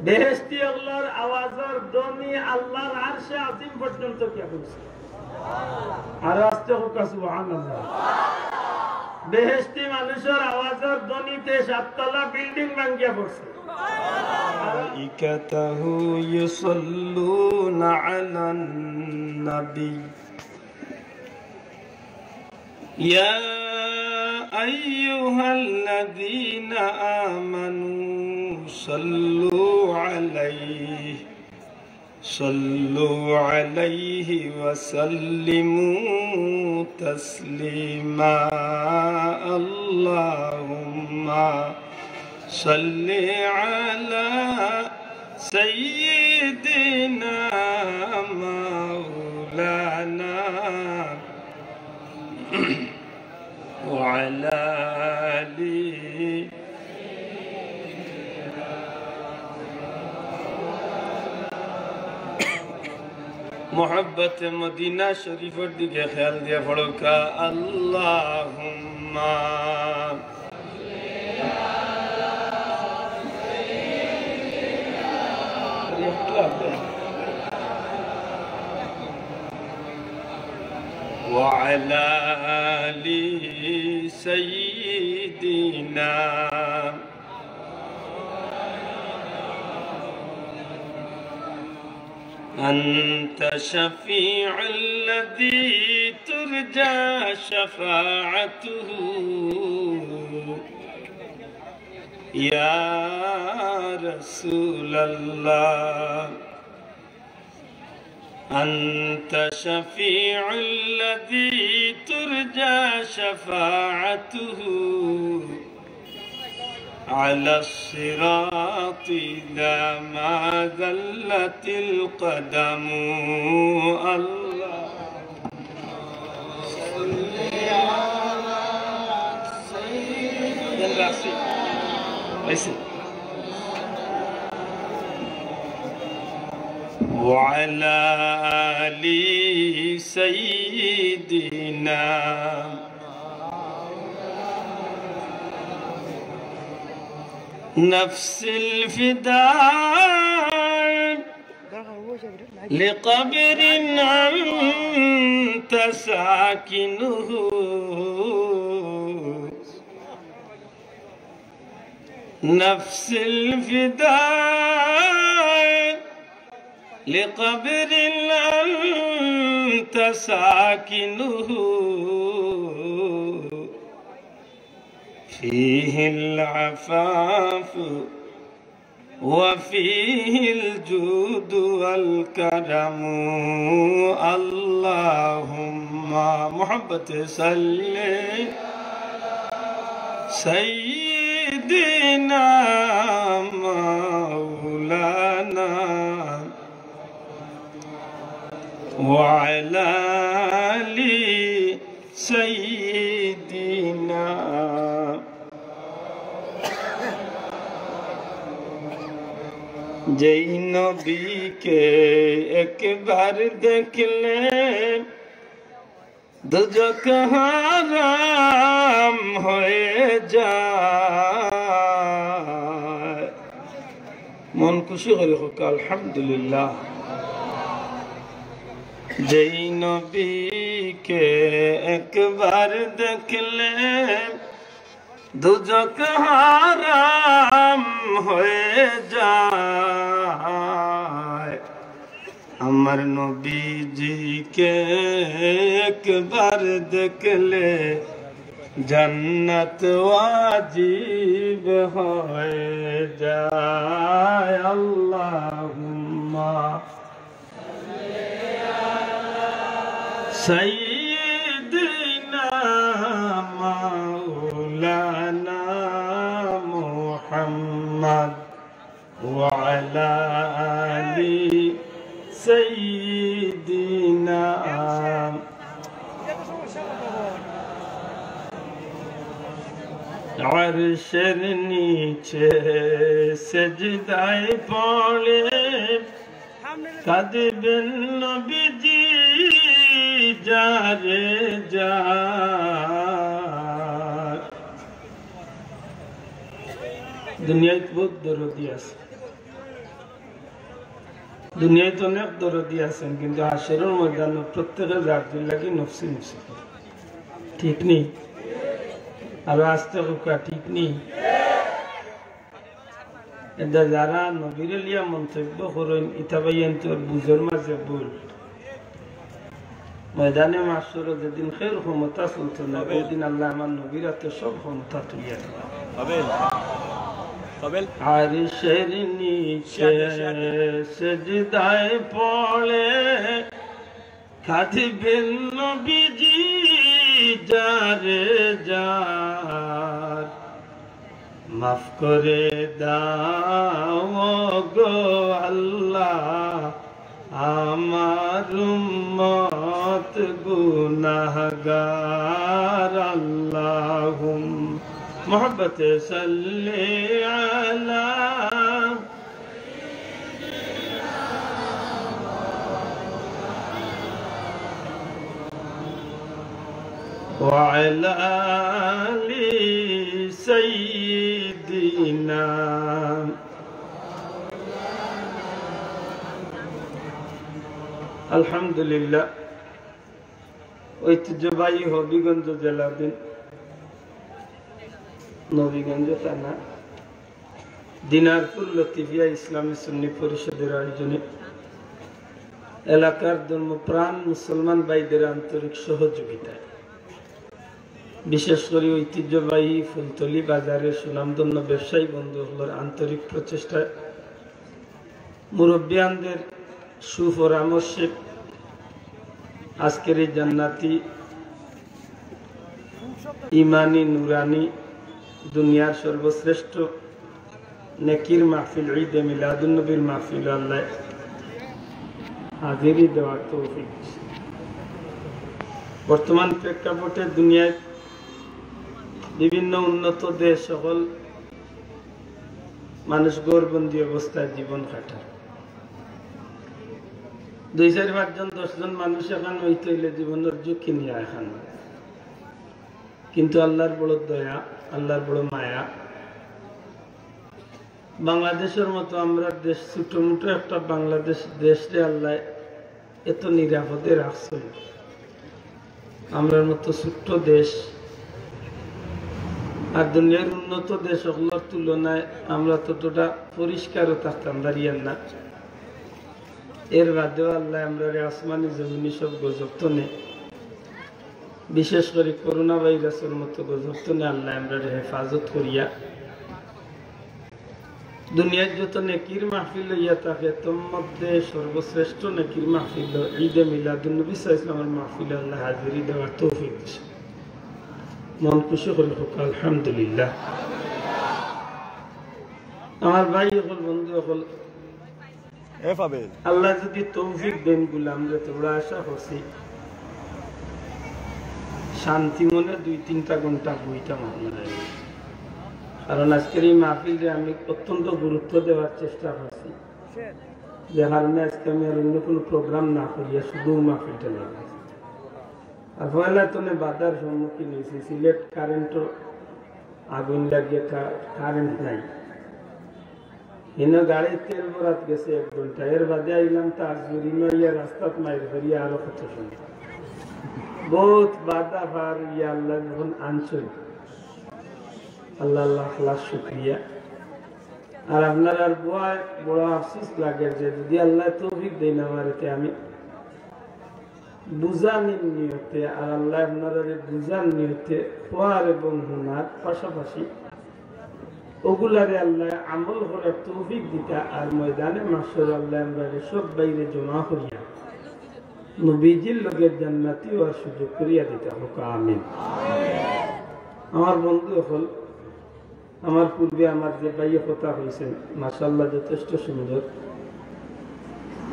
বেহেশতি আল্লাহর আওয়াজের ধ্বনি আল্লাহর আরশে আজিম পর্যন্ত কে পৌঁছে আর আস্তে হোক সুবহানাল্লাহ। বেহেশতি মানুষের আওয়াজের ধ্বনিতে সাততলা বিল্ডিং ভাঙ্গিয়া পড়ছে। মালাইকাতুহু ইউসাল্লুনা আলান নবী ইয়া আইয়ুহাল্লাযীনা আমানু صلوا عليه وسلموا تسليما اللهم صل على سيدنا مولانا وعلى آله मोहब्बत मदीना शरीफर दिखे ख्याल दिया पढ़ो का अल्लाहुम्मा वअला आलि सय्यिदिना أنت شفيع الذي ترجى شفاعته يا رسول الله أنت شفيع الذي ترجى شفاعته على الصراط إذا ما ذلت القدم الله صل على سيدنا وعلى آل سيدنا نفس الفداء لقبر أنت ساكنه نفس الفداء لقبر أنت ساكنه فيه العفاف وفيه الجود والكرم اللهم محبت صل سيدنا مولانا وعلى آل سيدنا जय नबी के एक बार देख ले दोजख हराम হয়ে যায় মন খুশি করে হোক আলহামদুলিল্লাহ जय नबी के एक बार देख ले दोजख হারাম হয়ে যায় আমার নবীজিকে একবার দেখলে জান্নাত ওয়াজিব হয়ে যায় আল্লাহুম্মা সাইয়্যিদিনা মাওলানা মুহাম্মদ وعلى آل سيدنا আরশের নিচে সেজদায় পড়ে কাঁদবেন নবীজি যারে দুনিয়ায় বহুত দরদি আছে, দুনিয়ায় তো অনেক দরদি আছেন, কিন্তু হাসরের ময়দানে প্রত্যেকের রাজ্যের লাগি নফসি নফসি, ঠিক নেই? আর আসতে হুকা ঠিক নেই? এটা যারা নবীর লিয়া মন্তব্য করেন ইতাবাইন তোর বুঝর মাঝে ভুল। ময়দানে মাসর যেদিন খের ক্ষমতা চলতো না, ওই দিন আল্লাহ আমার নবীর হাতে সব ক্ষমতা তুলিয়া আরশের নিচে সেজদায় পড়ে খাটিবেন নবীজি যারে যার, মাফ করে দাও গো আল্লাহ আমার উম্মত গুনাহগার। আল্লাহুম মোহব্বত সাল্লি আলা وعلى آل سيدنا আলহামদুলিল্লাহ। ঐতিহ্যবাহী হবিগঞ্জ জেলাধীন নবীগঞ্জ থানা দিনারপুর লতিফিয়া ইসলামী সুন্নি পরিষদের আয়োজনে এলাকার ধর্মপ্রাণ মুসলমান ভাইদের আন্তরিক সহযোগিতায়, বিশেষ করে ঐতিহ্যবাহী ফুলতলি বাজারের সুনামধন্য ব্যবসায়ী বন্ধুগুলোর আন্তরিক প্রচেষ্টায়, মুরব্বিয়ানদের সুপরামর্শে আজকের এই জান্নাতি ইমানি নুরানি দুনিয়ার সর্বশ্রেষ্ঠ নেকির মাহফিল ঈদে মিলাদুন নবীর মাহফিল আল্লাহ হাজিরি দেওয়ার তৌফিক দিয়েছেন। বর্তমান প্রেক্ষাপটে দুনিয়ায় বিভিন্ন উন্নত দেশ সকল মানুষ ঘরবন্দি অবস্থায় জীবন কাটায়। 2-4-5 জন 10 জন মানুষ এখন হইতে হইলে জীবনের ঝুঁকি নিয়ে এখন, কিন্তু আল্লাহর বড় দয়া, আল্লাহর বড় মায়া। বাংলাদেশের মতো আমরা দেশ, ছোট মোটো একটা বাংলাদেশ দেশে আল্লাহ এত নিরাপদে রাখছে। আমরার মতো ছোট্ট দেশ আর দুনিয়ার উন্নত দেশগুলোর তুলনায় আমরা ততটা পরিষ্কারও থাকতাম দাঁড়িয়ে না। এর বাদেও আল্লাহ আমরা আসমানি জমিনি সব গজব নেই, বিশেষ করে করোনা ভাইরাসের মতো গজব নেই আল্লাহ আমরা হেফাজত করিয়া দুনিয়ার যত নেকির মাহফিল হইয়া থাকে তোর মধ্যে সর্বশ্রেষ্ঠ নেকির মাহফিল ঈদে মিলাদুন নবী সাল্লাল্লাহু আলাইহি ওয়াসাল্লামের মাহফিলে আল্লাহ হাজিরি দেওয়ার তৌফিক দিয়েছে। মন খুশি করে হোক আলহামদুলিল্লাহ। আমার ভাই হল বন্ধু হল, আল্লাহ যদি তৌফিক দেন গুলাম যে তোমরা আশা করছি শান্তি মনে 2-3টা ঘন্টা বইটা মামলা, কারণ আজকের এই মাহফিলে আমি অত্যন্ত গুরুত্ব দেওয়ার চেষ্টা করছি, যে কারণে আজকে আমি আর অন্য কোনো প্রোগ্রাম না করিয়া শুধু মাহফিলটা লাগাই। আর পয়লা তো বাধার সম্মুখীন হয়েছি, সিলেট কারেন্টও আগুন লাগিয়ে কারেন্ট নাই, গাড়ি তেল ভরাত গেছে 1 ঘন্টা, এর বাদে আইলাম তার জুড়ি নইয়া রাস্তাত মাইর ধরিয়া আরো কত শুনি বহুত বাধা পার ইয়া আল্লাহ যখন আনছই আল্লাহ আল্লাহ খালাস শুক্রিয়া। আর আপনার আর বড় আফসোস লাগে যে যদি আল্লাহ তৌফিক দেয় না আমার এতে আমি বুঝানির নিয়তে, আর আল্লাহ আপনারা বুঝার নিয়তে খোয়ার এবং হুনার পাশাপাশি ওগুলারে আল্লাহ আমল করার তৌফিক দিতা, আর ময়দানে মাসর আল্লাহ আমরা সব বাইরে জমা করিয়া নবীজির লোকের জান্নাতি হওয়ার সুযোগ করিয়া দিতা হোক আমিন। আমার বন্ধু হল, আমার পূর্বে আমার যে ভাইয়ে কথা হয়েছেন মাশাআল্লাহ যথেষ্ট সুন্দর।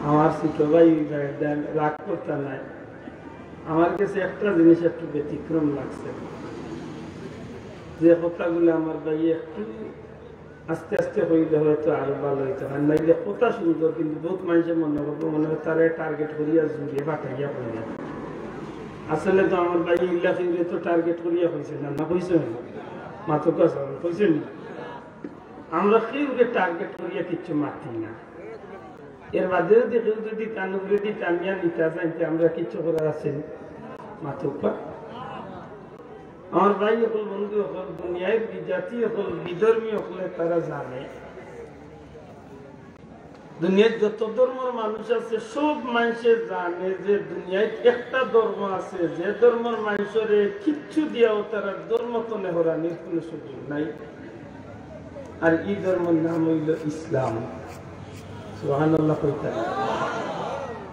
আমার ছোট ভাই রাগ করতে নাই, আমার কাছে একটা জিনিস একটু ব্যতিক্রম লাগছে, যে কথাগুলো আমার ভাই একটু আস্তে আস্তে হইলে হয়তো আরো ভালো হইতে হয়, নাইলে কথা সুন্দর কিন্তু বহুত মানুষের মনে করবো মনে হয় তারা টার্গেট করিয়া জুড়ে বাটাইয়া করিয়া। আসলে তো আমার ভাই ইল্লা ফিরে তো টার্গেট করিয়া হয়েছে না, না হয়েছে মাত্র কথা হয়েছে না। আমরা কেউকে টার্গেট করিয়া কিচ্ছু মাতি না। এর বাদে যদি কেউ যদি কানুগুলি টানিয়া নিতে চাইতে আমরা কিচ্ছু করার আছে মাতুকা। আমার ভাই হল, বন্ধু হল, দুনিয়ার বিজাতি হল, বিধর্মী হলে তারা জানে দুনিয়ার যত ধর্মের মানুষ আছে সব মানুষের জানে যে দুনিয়ায় একটা ধর্ম আছে যে ধর্মের মানুষের কিচ্ছু দিয়াও তারা ধর্ম তো নেহরানির কোনো সুযোগ নাই। আর এই ধর্মের নাম হইল ইসলাম। সুবহানাল্লাহ কইতা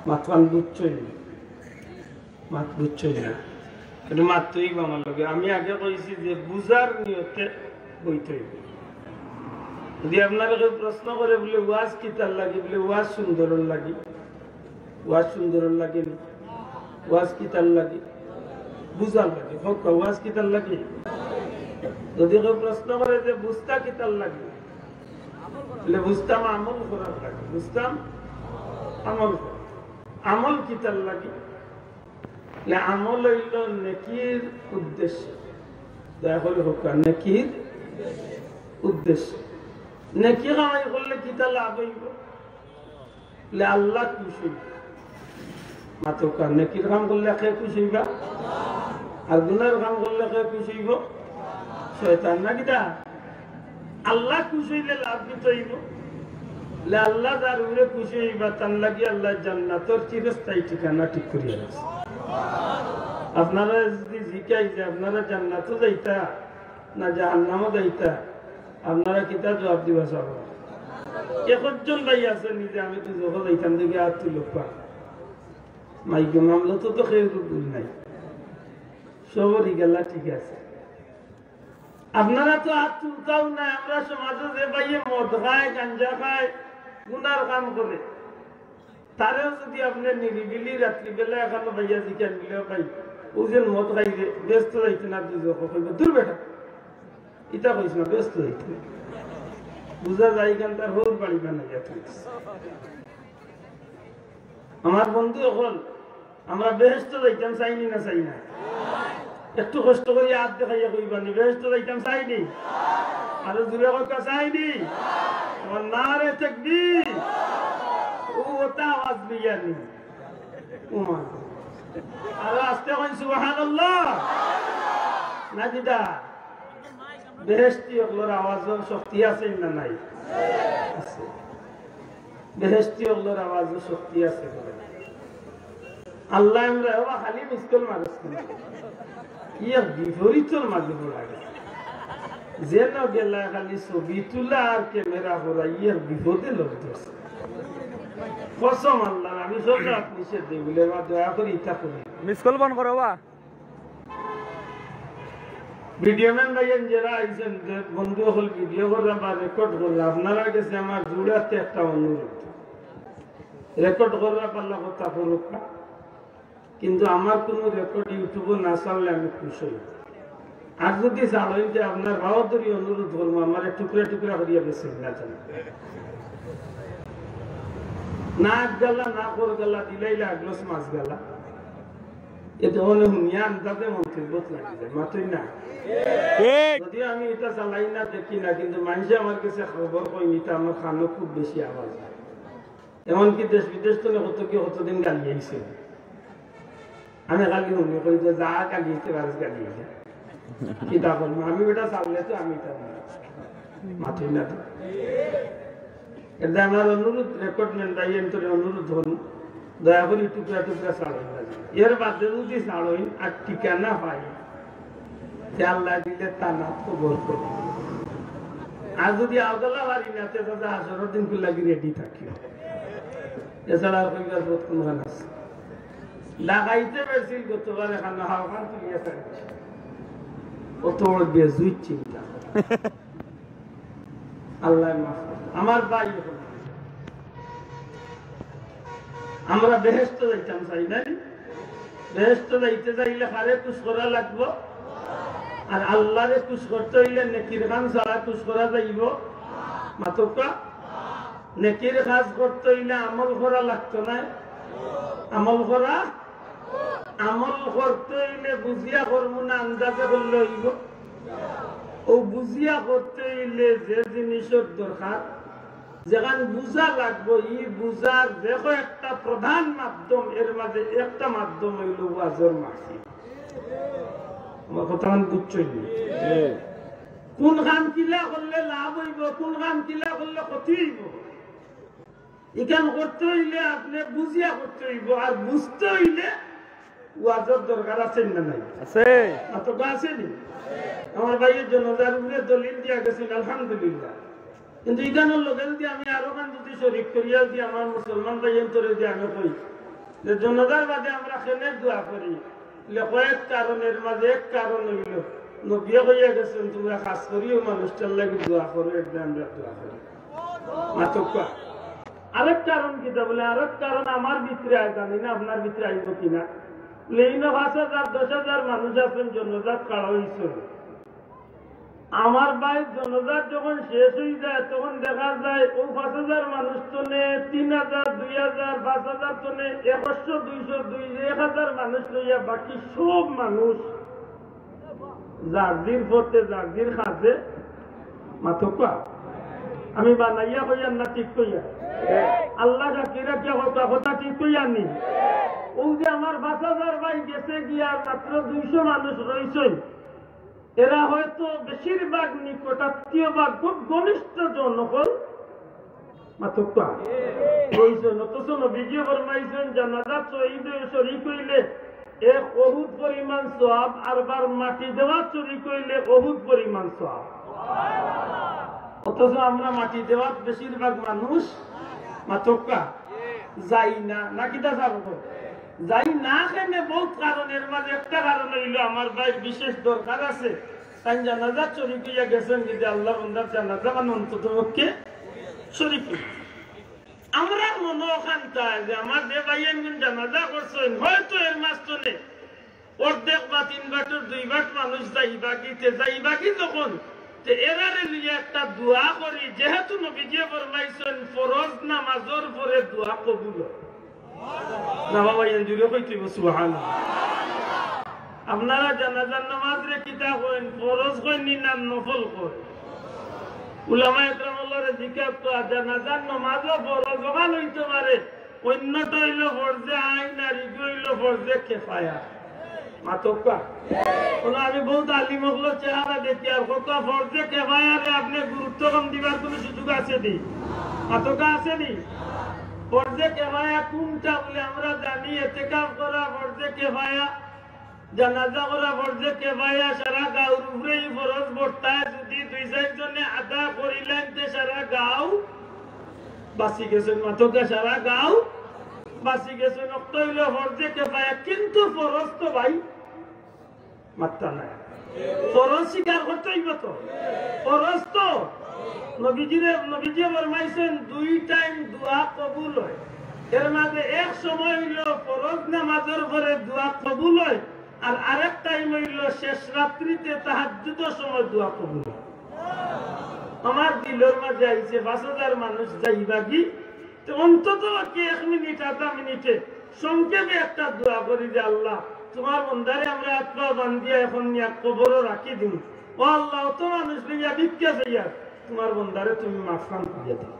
মাতওয়ান বুঝছই না, মাত বুঝছই না, কিন্তু মাত্রই আমার লগে আমি আগে কইছি যে বুঝার নিয়তে বইতে হইবে। যদি আপনারা কেউ প্রশ্ন করে বলে ওয়াজ কিতার লাগে, বলে ওয়াজ সুন্দর লাগে, ওয়াজ সুন্দর লাগে, ওয়াজ কিতার লাগে, বুঝার লাগে, হোক ওয়াজ কিতার লাগে। যদি কেউ প্রশ্ন করে যে বুঝতা কিতার লাগে, বলে বুঝতাম আমল করার লাগে, বুঝতাম আমল, আমল কিতার লাগে, আমল হইল নেকির উদ্দেশ্য, দয়া করে হোক নেকির উদ্দেশ্য। নেকি কামাই করলে কিতা লাভ হইব, আল্লাহ খুশি মাতকা। নেকির কাম করলে কে খুশি হইবা, আর গুনার কাম করলে কে খুশি হইব, শয়তান না কিতা। আল্লাহ খুশি হইলে লাভ কিতা হইব, আল্লাহ যার উপরে খুশি হইবা তার লাগি আল্লাহ জান্নাতের চিরস্থায়ী ঠিকানা ঠিক করিয়া আছে। আপনারা যদি জিজ্ঞাই যে আপনারা জান্নাতও যাইতা না জাহান্নামও যাইতা, আপনারা কিতা জবাব দিবা? সব একজন ভাই আছে নিজে আমি তো যখন যাইতাম দেখি আর তুই লোক পা মাইকে মামলা তো কেউ ভুল নাই, সবরই গেলা ঠিক আছে। আপনারা তো হাত তুলতাও না। আমরা সমাজে যে ভাইয়ে মদ খায়, গাঞ্জা খায়, গুনার কাম করে, তারেও যদি আপনি নিরিবিলি রাত্রিবেলা এখানে ভাইয়া জিজ্ঞান মিলে ভাই ওজন মদ খাইছে ব্যস্ত যাইতে না, তুই যখন কইবে দূর বেটা ইটা কইস না, ব্যস্ত যাইতে বুঝা যায় কেন তার হোর বাড়ি বানাইয়া থাকছে। আমার বন্ধু এখন আমরা বেহেস্ত যাইতাম চাইনি না, চাই না, একটু কষ্ট করি হাত দেখাইয়া কইবানি বেহেস্ত যাইতাম চাইনি, আর দূরে কথা চাইনি, আমার না রে তাকবীর ওটা আওয়াজ বিয়ানি উমা আর আস্তে কই সুবহানাল্লাহ না দিদা। বেহেশতি ওগুলোর আওয়াজের শক্তি আছে না নাই? আছে। বেহেশতি ওগুলোর আওয়াজের শক্তি আছে। আল্লাহ আমরা বাবা খালি মিসকল মানুষ ইয়া বিপরীতর মাঝে পড়ে যেন গেলা খালি ছবি তুলা আর ক্যামেরা করা ইয়ার বিপদে লোক ধরছে। কসম আল্লাহ আমি সব নিষেধ দিই বলে দয়া করে ইচ্ছা করি মিসকল বন্ধ করো বা ভিডিও ম্যান ভাইয়ের যারা আইছেন যে বন্ধু হল ভিডিও করলাম বা রেকর্ড করলাম, আপনারা কাছে আমার জুড়াতে একটা অনুরোধ, রেকর্ড করবা পারলে কথা করুক, কিন্তু আমার কোনো রেকর্ড ইউটিউবে না চাললে আমি খুশি হই। আর যদি চালই যে আপনার বাহাদুরি অনুরোধ করবো আমার টুকরা টুকরা করিয়া বেশি না জানি নাক গালা না কর গালা দিলাইলে আগলস মাছ গালা এটা হলে হুনিয়া আন্দাজে মন্তব্য লাগি যায় মাত্রই না। যদিও আমি এটা চালাই না দেখি না, কিন্তু মানুষে আমার কাছে খবর কইনি তা আমার খানো খুব বেশি আওয়াজ হয়। এমনকি দেশ বিদেশ তো কতদিন গালি আইছে, আমি খালি শুনি কই যে যা গালিতে বাস গালিয়েছে কিতা করবো আমি ওটা চাললে তো আমি এটা মাত্রই না। এটা আমার অনুরোধ, রেকর্ডমেন্ট ভাইয়ের অনুরোধ হল দয়া করে টুকরা টুকরা ছাড়েন না। এর বাদে যদি ছাড়েন আর ঠিকানা পাই আল্লাহ দিলে তা না কবর করি। আর যদি আওদলা বাড়ি না তাহলে আসরের দিন লাগি রেডি থাকি, এছাড়া আর কইবার বোধ কোনখান আছে। লাগাইতে পেরেছিল গতবার এখানে হাওয়ান তুলিয়া থাকি অত বড় বেজুই চিন্তা আল্লাহ মাফ আমার ভাই। আমরা বেহেশত যাইতাম চাই নাই, বেহেশত যাইতে চাইলে কারে খুশ করা লাগবো, আর আল্লাহরে খুশ করতে হইলে নেকির কাম ছাড়া খুশ করা যাইব মাতকা। নেকির কাজ করতে হইলে আমল করা লাগতো না, আমল করা আমল করতে হইলে বুঝিয়া করবো না আন্দাজে করলে হইব। ও বুঝিয়া করতে হইলে যে জিনিসের দরকার যেখান বুঝা লাগবো এই বুঝার দেখো একটা প্রধান মাধ্যম এর মাঝে একটা মাধ্যম হইল ওয়াজের মাহফিল। আমার কথা বুঝছই কোন কাম কিলা করলে লাভ হইব কোন কাম কিলা করলে ক্ষতি হইব এখান করতে হইলে আপনি বুঝিয়া করতে হইব আর বুঝতে হইলে ওয়াজের দরকার আছে না নাই আছে আছে নি আমার ভাইয়ের জনতার উপরে দলিল দিয়া গেছেন আলহামদুলিল্লাহ কিন্তু এখানের লোকের দিয়ে আমি আরো খান যদি শরীক করিয়া দিয়ে আমার মুসলমান ভাইয়ের তোরে দিয়ে আমি কই যে জনতার বাদে আমরা কেনে দোয়া করি কয়েক কারণের মাঝে এক কারণ হইল নবিয়া হইয়া গেছেন তোমরা কাজ করিও মানুষটার লাগে দোয়া করো একদিন আমরা দোয়া করি মাতকা আরেক কারণ কিটা বলে আরেক কারণ আমার ভিতরে আয় জানি না আপনার ভিতরে আইব কিনা লেইন ৫,০০০ ১০,০০০ মানুষ আছেন জনজাত কাড়া হইছে আমার ভাই জনজাত যখন শেষ হয়ে যায় তখন দেখা যায় ও ৫,০০০ মানুষ তনে ৩,০০০ ২,০০০ ৫,০০০ তনে ১০০ ২০০ ১,০০০ মানুষ লইয়া বাকি সব মানুষ জাগজির পথে জাগজির খাজে মাথকা আমি বানাইয়া কইয়া না ঠিক কইয়া আল্লাহ জাকিরা কে কথা ঠিক কইয়া নি ও যে আমার ৫,০০০ ভাই গেছে গিয়া মাত্র ২০০ মানুষ রয়েছে এরা হয়তো বেশিরভাগ নিকটাত্মীয় বা খুব ঘনিষ্ঠ জনগণ মাতকা রয়েছেন অথচ নবীজি ফরমাইছেন জানাজা শহীদ শরীক হইলে এক অহুদ পরিমাণ সওয়াব আর বার মাটি দেওয়া শরীক হইলে অহুদ পরিমাণ সওয়াব অথচ আমরা মাটি দেওয়া বেশিরভাগ মানুষ মাতকা যাই না নাকি তা যাবো যাই না কেনে বহুত কারণের মাঝে একটা কারণ হইল আমার ভাই বিশেষ দরকার আছে তাই জানাজা শরীক হইয়া গেছেন যদি আল্লাহ বান্দার জানাজা মানে অন্তত পক্ষে শরীক আমরা মনে ওখানটা যে আমার যে ভাইয়ের জানাজা করছেন হয়তো এর মাঝখানে অর্ধেক বা ৩ বাটের ২ বাট মানুষ যাইবাগি যখন এরারে নিয়ে একটা দোয়া করি যেহেতু নবীজি ফরমাইছেন ফরজ নামাজের পরে দোয়া কবুল না বাবা জুড়ে কইতে সুবহানাল্লাহ আপনারা জানাজার নামাজ রে কিতা কইন ফরজ কইন না নফল কইন উলামা ইকরামুল্লাহর জিকির তো জানাজার নামাজও ফরজ ওখান হইতে পারে অন্যটা হইল ফরজে আইন আর হইল ফরজে কিফায়া মাতকা কোন আমি বহুত আলিম হলো চেহারা দেখি আর কত ফরজে কিফায়ারে আপনি গুরুত্ব কম দিবার কোনো সুযোগ আছে নি মাতকা আছে নি ফরজে কিফায়া কোনটা বলে আমরা জানি ইতিকাফ করা ফরজে কিফায়া জানাজা করা ফরজে কিফায়া সারা গাঁওর উপরেই ফরজ বর্তায় যদি ২-৪ জনে আদা করিলেন তে সারা গাঁও বাসি গেছেন মাতকা সারা গাঁও বাসি গেছেন অক্ত হইল ফরজে কিফায়া কিন্তু ফরজ তো ভাই মাত্রা নাই ফরজ স্বীকার করতে হইব তো ফরজ তো নবীজি ফরমাইছেন 2 টাইম দোয়া কবুল হয় এর মাঝে এক সময় হইল ফরজ নামাজের পরে দোয়া কবুল হয় আর আরেক টাইম হইল শেষ রাত্রিতে তাহাজ্জুদের সময় দোয়া কবুল হয় আমার দিলের মাঝে আইছে ৫,০০০ মানুষ যাইবাগি তো অন্তত 1 মিনিট আধা মিনিটে সংক্ষেপে একটা দোয়া করি যে আল্লাহ তোমার বন্দারে আমরা আত্মা বান্ধিয়া এখন নিয়ে কবরও রাখি দিন ও আল্লাহ অত মানুষ লইয়া ভিক্ষা চাইয়া তোমার বন্দারে তুমি মাফান দিয়ে দাও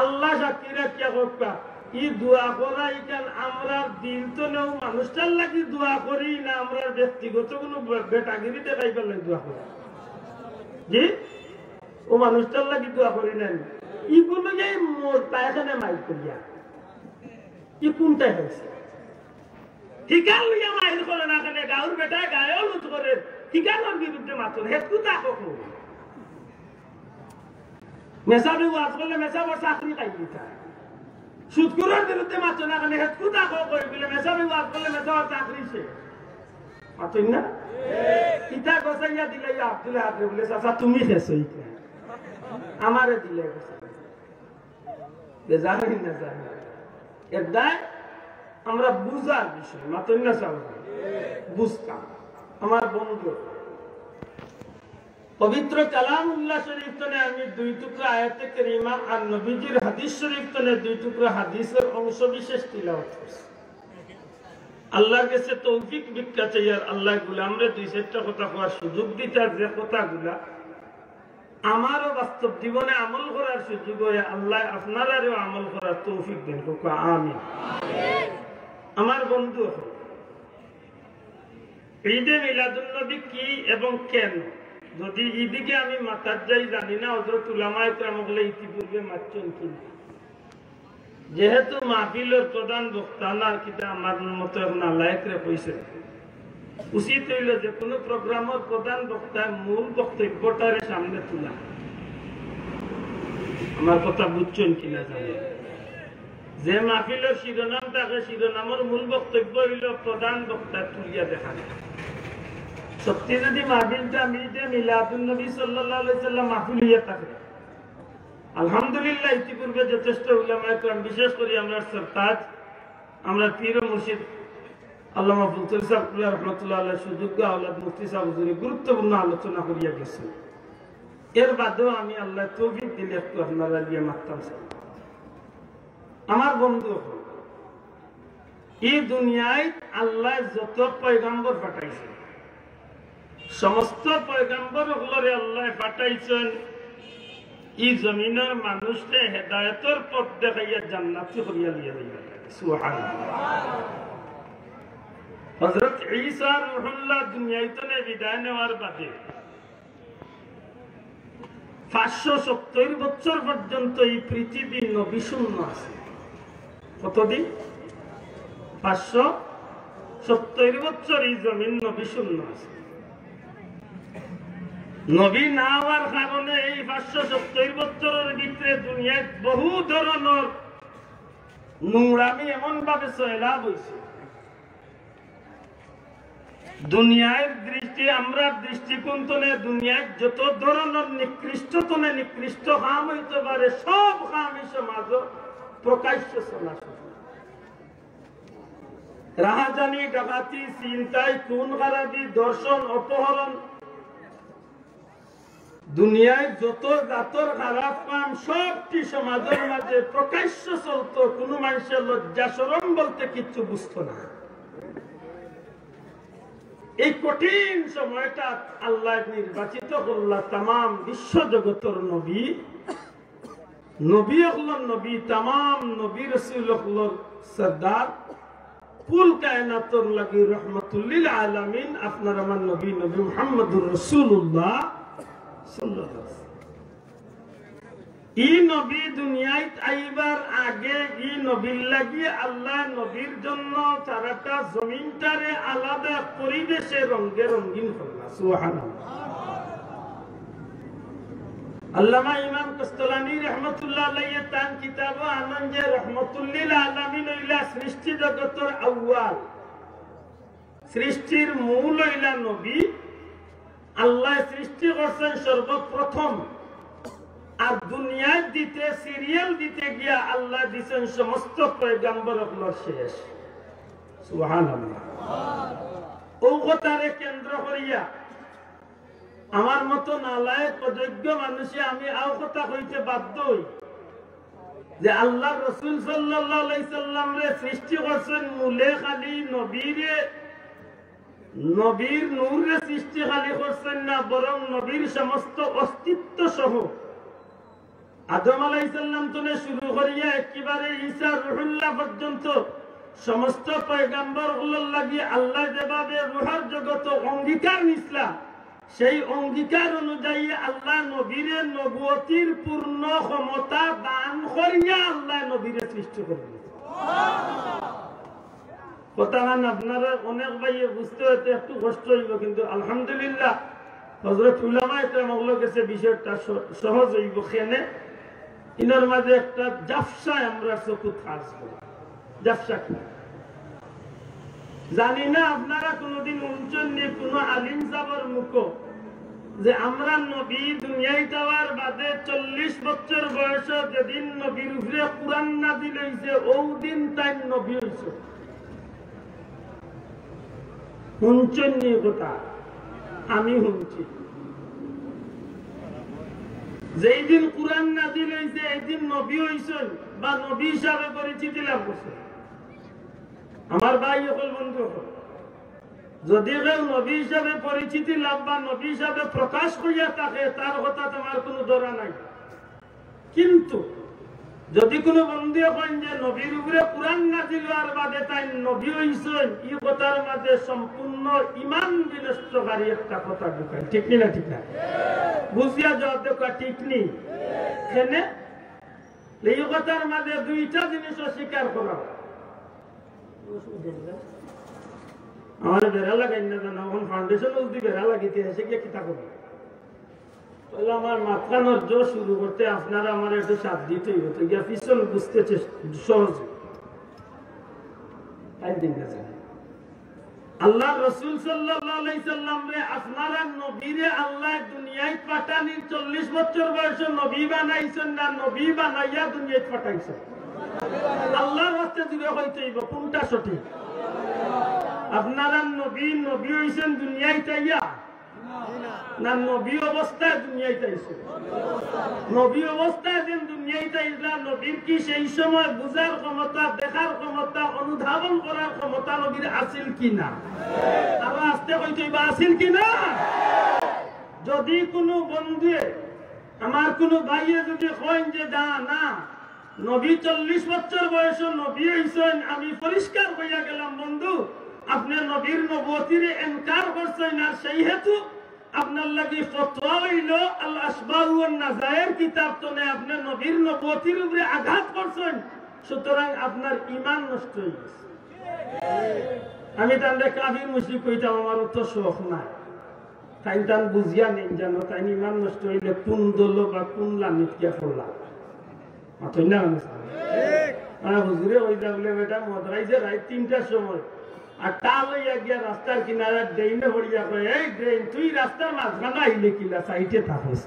আল্লাহ সাক্ষীরা কে করবা ই দোয়া করা ইকান আমরা দিল তো নেও মানুষটার লাগি দোয়া করি না আমরা ব্যক্তিগত কোনো বেটাগিরি দেখাই পেলে দোয়া করি জি ও মানুষটার লাগি দোয়া করি না ইগুলো যে মোর পায়খানে মাইক করিয়া ই কোনটাই হয়েছে ঠিকান লইয়া মাইল করে না কেন গাঁর বেটা গায়েও লুট করে ঠিকানোর বিরুদ্ধে মাত্র হেতু তা কখন মেসাবি ওয়াজ করলে মেসাবর চাকরি খাই দিতা সুদকুরের বিরুদ্ধে মাত্র না কেন হেতু তা কই বলে মেসাবি ওয়াজ করলে মেসাবর চাকরি সে মাত্র না পিতা গোসাইয়া দিলে আব্দুল্লাহ হাতে বলে চাচা তুমি খেছো আমারে দিলে বেজানি না জানি একদাই আমরা বুঝার বিষয় মাত্র না বুঝতাম আমার বন্ধু পবিত্র কালামুল্লাহ শরীফ তনে আমি 2 টুকরা আয়াতে কারিমা আর নবীজির হাদিস শরীফ তনে 2 টুকরা হাদিসের অংশ বিশেষ তিলাওয়াত করছি আল্লাহর কাছে তৌফিক ভিক্ষা চাই আর আল্লাহ গুলামরে দুই চারটা কথা কোয়ার সুযোগ দিতার যে কথাগুলা আমারও বাস্তব জীবনে আমল করার সুযোগ হয় আল্লাহ আপনারাও আমল করার তৌফিক দেন আমিন। আমার বন্ধু ঈদে মিলাদুন্নবী কি এবং কেন যদি ঈদিকে আমি মাতার যাই জানি না হযরত উলামায়ে কেরাম বলে ইতিপূর্বে মাতছেন কিনা যেহেতু মাহফিলের প্রধান বক্তা না কিটা আমার মতো এখন আল্লাহকে কইছে উচিত হইল যে কোনো প্রোগ্রামের প্রধান বক্তা মূল বক্তব্যটার সামনে তোলা। আমার কথা বুঝছেন কিনা জানি যে মাহফিলের শিরোনাম থাকে শিরোনামের মূল বক্তব্য হইল প্রধান বক্তা তুলিয়া দেখানো। সত্যি যদি মাহফিলটা মিলাদুন্নবী সাল্লাল্লাহু আলাইহি সাল্লাম মাহফিল হইয়া থাকে আলহামদুলিল্লাহ ইতিপূর্বে যথেষ্ট উলামায়ে কেরাম বিশেষ করে আমরা সরতাজ আমরা পীর ও মুর্শিদ আল্লামা ফুলতুল সাহেব রহমাতুল্লাহ আলাইহি সুযোগ্য আওলাদ মুফতি সাহেব হুজুরে গুরুত্বপূর্ণ আলোচনা করিয়া গেছেন। এর বাদেও আমি আল্লাহ তৌফিক দিলে একটু আপনারা দিয়ে মারতাম। আমার বন্ধু এই দুনিয়ায় আল্লাহ যত পয়গাম্বর পাঠাইছে সমস্ত পয়গাম্বর গুলোরে আল্লাহ পাঠাইছেন এই জমিনের মানুষকে হেদায়েতের পথ দেখাইয়া জান্নাতি করিয়া লিয়ে যাইবা। সুবহানাল্লাহ। হযরত ঈসা রূহুল্লাহ দুনিয়াতে বিদায় নেওয়ার বাদে 570 বছর পর্যন্ত এই পৃথিবী নবী শূন্য আছে। কতদিন? 570 বছর এই জমিন নবী শূন্য আছে। নবী না হওয়ার কারণে এই 570 বছরের ভিতরে দুনিয়ায় বহু ধরনের নোংরামি এমন ভাবে সয়লাভ হয়েছে দুনিয়ার দৃষ্টি আমরা দৃষ্টিকোণ তনে দুনিয়ায় যত ধরনের নিকৃষ্টতনে নিকৃষ্ট কাম হইতে পারে সব কাম এই সমাজ প্রকাশ্য চলা রাহাজানি ডাকাতি চিন্তাই খুন খারাপি দর্শন অপহরণ দুনিয়ায় যত জাতর খারাপ কাম সবটি সমাজের মাঝে প্রকাশ্য চলত। কোন মানুষের লজ্জা শরম বলতে কিচ্ছু বুঝতো না। এই কঠিন সময়টা আল্লাহ নির্বাচিত করলা তাম বিশ্ব জগতের নবী নবী হলর নবী তাম নবী রাসূল হলর সরদার কুল কায়নাতর লাগি রহমাতুল্লিল আলামিন আপনার আমার নবী নবী মুহাম্মদুর রাসূলুল্লাহ সাল্লাল্লাহু আলাইহি এই নবী দুনিয়ায় আইবার আগে এই নবীর লাগি আল্লাহ নবীর জন্য সারাটা জমিনটারে আলাদা পরিবেশে রঙে রঙিন করলা। সুবহানাল্লাহ। আল্লামা ইমাম কাসতালানী রাহমাতুল্লাহ আলাইহি তান কিতাবে আনন যে রহমাতুল্লিল আলামিন হইলা সৃষ্টি জগতের আউয়াল সৃষ্টির মূল হইলা নবী। আল্লাহ সৃষ্টি করছেন সর্বপ্রথম আর দুনিয়ায় দিতে সিরিয়াল দিতে গিয়া আল্লাহ দিছেন সমস্ত পয়গম্বর হলো শেষ। সুবহানাল্লাহ। ও কথারে কেন্দ্র করিয়া আমার মতো নালায়েক অযোগ্য মানুষে আমি আও কথা কইতে বাধ্য হই যে আল্লাহ রাসূল সাল্লাল্লাহু আলাইহি সাল্লাম রে সৃষ্টি করছেন মূলে খালি নবীর নূরে সৃষ্টি খালি করছেন না বরং নবীর সমস্ত অস্তিত্ব সহ আদম আলাইহিস সালাম থেকে শুরু করিয়া একেবারে ঈসা রূহুল্লাহ পর্যন্ত সমস্ত পয়গম্বর গুলোর লাগি আল্লাহ যেভাবে রূহের জগত অঙ্গীকার নিছলা সেই অঙ্গীকার অনুযায়ী আল্লাহ নবীরে নবুয়তির পূর্ণ ক্ষমতা দান করিয়া আল্লাহ নবীরে সৃষ্টি করলেন। কথাগান আপনারা অনেক ভাইয়ে বুঝতে হতে একটু কষ্ট হইব কিন্তু আলহামদুলিল্লাহ হযরত উলামায়ে কেরাম ওগুলো কাছে বিষয়টা সহজ হইব। কেনে ইনার মাঝে একটা জাফসা আমরা চকুত আসবো। জাফসা কি জানি না আপনারা কোনদিন উঞ্চন্নি কোন আলিম সাহেবের মুখ যে আমরা নবী দুনিয়ায় যাওয়ার বাদে 40 বছর বয়সে যেদিন নবীর উপরে কুরআন নাযিল হইছে ওই দিন তাই নবী হইছে। শুনছেননি কথা? আমি শুনছি। যেই দিন কুরআন নাযিল হইছে এই দিন নবী হইছেন বা নবী হিসাবে পরিচিতি লাভ করছেন। আমার ভাই সকল বন্ধু, যদি কেউ নবী হিসাবে পরিচিতি লাভ বা নবী হিসাবে প্রকাশ করিয়া থাকে, তার কথা তোমার কোনো দরা নাই। কিন্তু যদি কোনো বন্ধু করেন যে নবীর উপরে কোরআন নাযিল হওয়ার বাদে তাই নবী হইছেন, এই কথার মাঝে সম্পূর্ণ ঈমান বিনষ্টকারী একটা কথা ঢুকায়। ঠিক না? ঠিক না? বুঝিয়া জবাব দেখা ঠিক নেই। এখানে এই কথার মাঝে দুইটা জিনিস অস্বীকার করা। আমার বেড়া লাগাই না জানো, এখন ফাউন্ডেশন যদি বেড়া লাগিতে এসে গিয়ে কিতা করবো? তাহলে আমার মাথানোর জোর শুরু করতে আপনারা আমার একটু সাথ দিতে হইব, তো গিয়া পিছন বুঝতে সহজ। আল্লাহ রসুল সাল্লাল্লাহু আলাইহি সাল্লাম রে আপনারা নবীরে আল্লাহ দুনিয়ায় পাঠানির 40 বছর বয়সে নবী বানাইছেন না নবী বানাইয়া দুনিয়ায় পাঠাইছেন? আল্লাহর রাস্তায় জুড়ে হইতে হইব, কোনটা সঠিক? আপনারা নবী হইছেন দুনিয়ায় চাইয়া না নবী অবস্থায় দুনিয়ায় চাইছে? নবী অবস্থায় যেন দুনিয়ায় চাইলা, নবীর কি সেই সময় বুঝার ক্ষমতা, দেখার ক্ষমতা, অনুধাবন করার ক্ষমতা নবীর আছিল কিনা? আরো আসতে হইতে হইবা, আছিল কিনা? যদি কোনো বন্ধুয়ে আমার কোনো ভাইয়ে যদি কইন যে না নবী 40 বছর বয়সে নবী হইছেন, আমি পরিষ্কার হইয়া গেলাম বন্ধু, আপনি নবীর নবুয়তিরে ইনকার করছেন, আর সেই হেতু আপনার লাগি ফতোয়া হইল আল আসবাহ ওয়ান নাযায়ের কিতাব তনে আপনি নবীর নবুয়তির উপরে আঘাত করছেন, সুতরাং আপনার ঈমান নষ্ট হয়ে গেছে। আমি তাহলে কাফির মুশরিক কইতাম, আমার তো শখ নাই। তাই তান বুঝিয়া নেই জানো, তাই ঈমান নষ্ট হইলে কোন দল বা কোন লামিত গিয়া পড়লাম মাথই না হুজুরে ওই যাবলে বেটা মদরাইছে রাত 3টার সময়, আর তা লইয়া গিয়া রাস্তার কিনারে ড্রেনে পড়িয়া কয়, এই ড্রেন তুই রাস্তার মাঝখানে আইলে কিলা সাইটে থাকিস?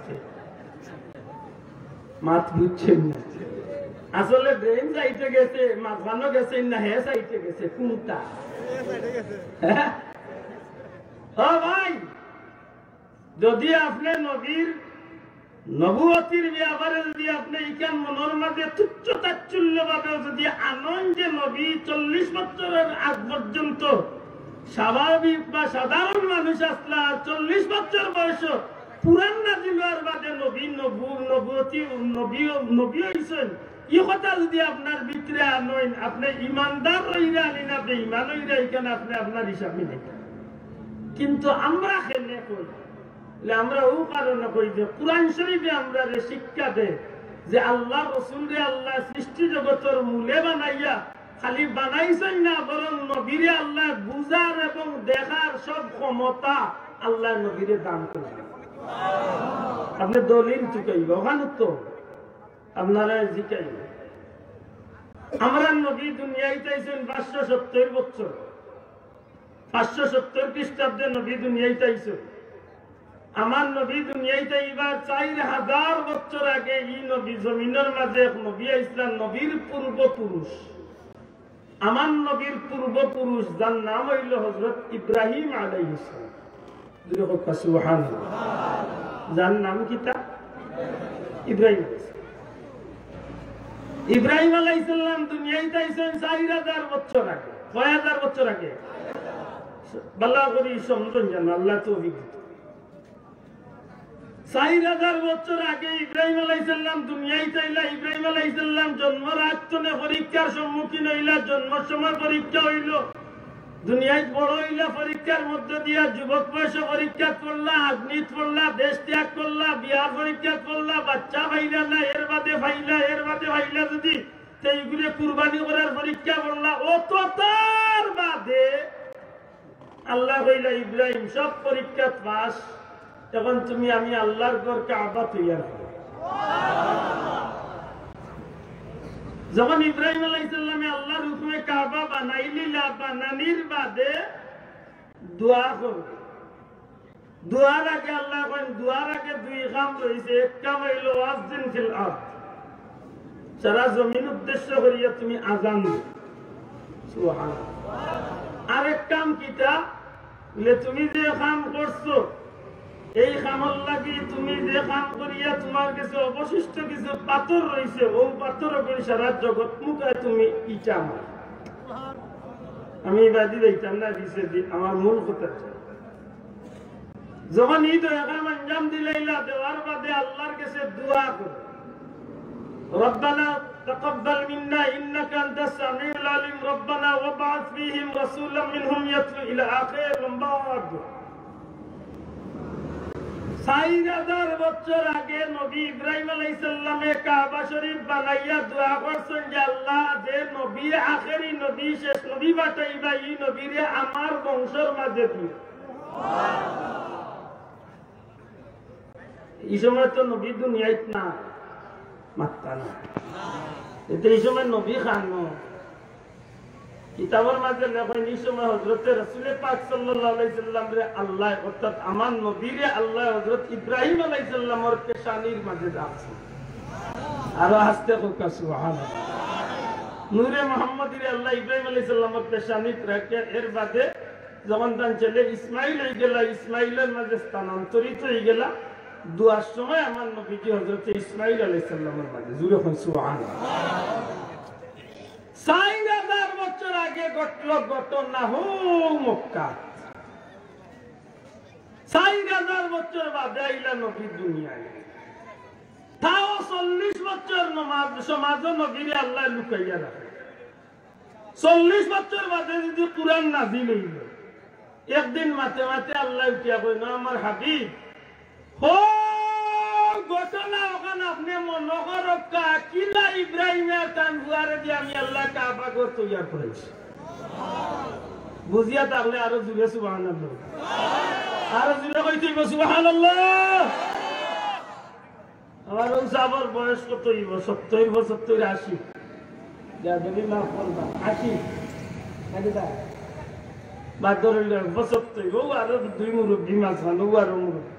মাত বুঝছেন না, আসলে ড্রেন সাইটে গেছে, মাঝখানে গেছে না হে সাইটে গেছে, কোনটা? ও ভাই, যদি আপনি নবীর নবুয়তির ব্যাপারে যদি আপনি ইকান মনের মাঝে তুচ্ছ তাচ্ছল্য ভাবে যদি আনন্দ যে নবী 40 বছরের আগ পর্যন্ত স্বাভাবিক বা সাধারণ মানুষ আসলা, 40 বছর বয়স পুরান নাযিল হওয়ার বাদে নবী নবী হইছেন, এই কথা যদি আপনার ভিতরে আনেন, আপনি ইমানদার রইরা আনি না বেঈমান হইরা, এখানে আপনি আপনার হিসাব মিলে। কিন্তু আমরা কেনে কই, আমরা ও কারণে কই যে কুরআন শরীফে আমরা শিক্ষা দেয় যে আল্লাহ রসুল রে আল্লাহ সৃষ্টি জগতের মূলে বানাইয়া খালি বানাইছেন না, বরং নবীরে আল্লাহ বুঝার এবং দেখার সব ক্ষমতা আল্লাহ নবীরে দান করেছেন। আপনি দলিল চুকাইব, ওখানে তো আপনারা জিকাইব। আমরা নবী দুনিয়ায় চাইছেন 570 বছর, 570 খ্রিস্টাব্দে নবী দুনিয়ায় চাইছেন। আমার নবী দুনিয়ায় এবার 4000 বছর আগে এই নবী জমিনের মাঝে এক নবী আইসলাম, নবীর পূর্বপুরুষ, আমার নবীর পূর্বপুরুষ, যার নাম হইল হযরত ইব্রাহিম আলাইহিস সালাম। সুবহানাল্লাহ। যার নাম কিতা? ইব্রাহিম। ইব্রাহিম আলাইহিস সালাম দুনিয়ায় আইছেন 4000 বছর আগে। কয় হাজার বছর আগে? বালা করি সমঝন জানো, আল্লাহ তৌফিক। 4000 বছর আগে ইব্রাহিম আলাইহিস সালাম দুনিয়ায় চাইলা। ইব্রাহিম আলাইহিস সালাম জন্মের আগে পরীক্ষার সম্মুখীন হইলা, জন্মের সময় পরীক্ষা হইল, দুনিয়ায় বড় হইলা, পরীক্ষার মধ্য দিয়া যুবক বয়সে পরীক্ষা করলা, আগ্নিত পড়লা, দেশ ত্যাগ করলা, বিয়ার পরীক্ষা করলা, বাচ্চা পাইলা না, এর বাদে ভাইলা যদি সেইগুলো কুরবানি করার পরীক্ষা করলা, ও তো তার বাদে আল্লাহ কইলা ইব্রাহিম সব পরীক্ষা পাস, তখন তুমি আমি আল্লাহর ঘর কাবা তৈয়ার করো। যখন ইব্রাহিম আলাইহিস সালামে আল্লাহর হুকুমে কাবা বানাইলিলা, বানানির বাদে দোয়া করবে। দোয়ার আগে আল্লাহ কইন, দোয়ার আগে দুই কাম রইছে, এক কাম হইল ওয়াজিন ফিল আরদ, সারা জমিন উদ্দেশ্য করিয়া তুমি আযান দিও। সুবহানাল্লাহ। আরেক কাম কিটা, বলে তুমি যে কাম করছো এই কামল লাগি তুমি যে কাম করিয়া তোমার কাছে অবশিষ্ট কিছু পাথর রয়েছে, ও পাথর করে সারা জগৎ মুখায় তুমি ইটা মার। আমি বাদি দিতাম না দিছে দি আমার মূল কথা যখন ঈদ একাম আঞ্জাম দিলাইলা দেওয়ার বাদে আল্লাহর কাছে দোয়া করো রব্বানা তাকাব্বাল মিন্না ইন্নাকা আনতাস সামিউল আলিম রব্বানা ওয়াবআথ ফীহিম রাসূলাম মিনহুম ইয়াতলু ইলা আখির লম্বা দোয়া 4000 বছর আগে নবী ইব্রাহিম আলাইহিস সালামে কাবা শরীফ বানাইয়া দোয়া করছেন যে আল্লাহ যে নবী আখেরি নবী শেষ নবী বানাইবা এই নবীরে আমার বংশের মাঝে দিও সুবহানাল্লাহ এই সময় তো নবী দুনিয়ায় না মাত্তা না এতে এই সময় নবী খানো কিতাবের মাঝে লেখেন এই সময় হযরত রাসূল পাক সাল্লাল্লাহু আলাইহি সাল্লাম রে আল্লাহ অর্থাৎ আমার নবীরে আল্লাহ হযরত ইব্রাহিম আলাইহিস সালামের পেশানির মাঝে রাখছে আর হাসতে কোকা সুবহানাল্লাহ নূরে মুহাম্মদিরে আল্লাহ ইব্রাহিম আলাইহিস সালামের পেশানিত রাখে এর বাদে যখন তার ছেলে ইসমাইল হয়ে গেল ইসমাইলের মাঝে স্থানান্তরিত হয়ে গেল দুয়ার সময় আমার নবীজি হযরত ইসমাইল আলাইহিস সালামের মাঝে জুড়ে কোন সুবহানাল্লাহ 4000 বছর আগে ঘটল ঘটনা হো মক্কা 4000 বছর বাদে আইলা নবী দুনিয়ায় তাও 40 বছর সমাজ নবীরে আল্লাহ লুকাইয়া রাখে 40 বছর বাদে যদি কুরআন নাযিল হইল একদিন মাতে মাতে আল্লাহ উঠিয়া কইল আমার হাবিব হো ঘটনা ওখানে আপনি মনে করো কিলা ইব্রাহিমের তান বুয়ারে দিয়ে আমি আল্লাহ কাবা ঘর তৈরি করেছি বুঝিয়া তাহলে আরো জুড়ে সুবহানাল্লাহ আরো জুড়ে কইতে সুবহানাল্লাহ আমার ওই সাহাবার বয়স কত হইব 70 বছর 70 80 যা দেবী মা বলবা 80 নাকিদা বাদরলে বছর তো আরো দুই মুরব্বী মাছ খানো আরো মুরব্বী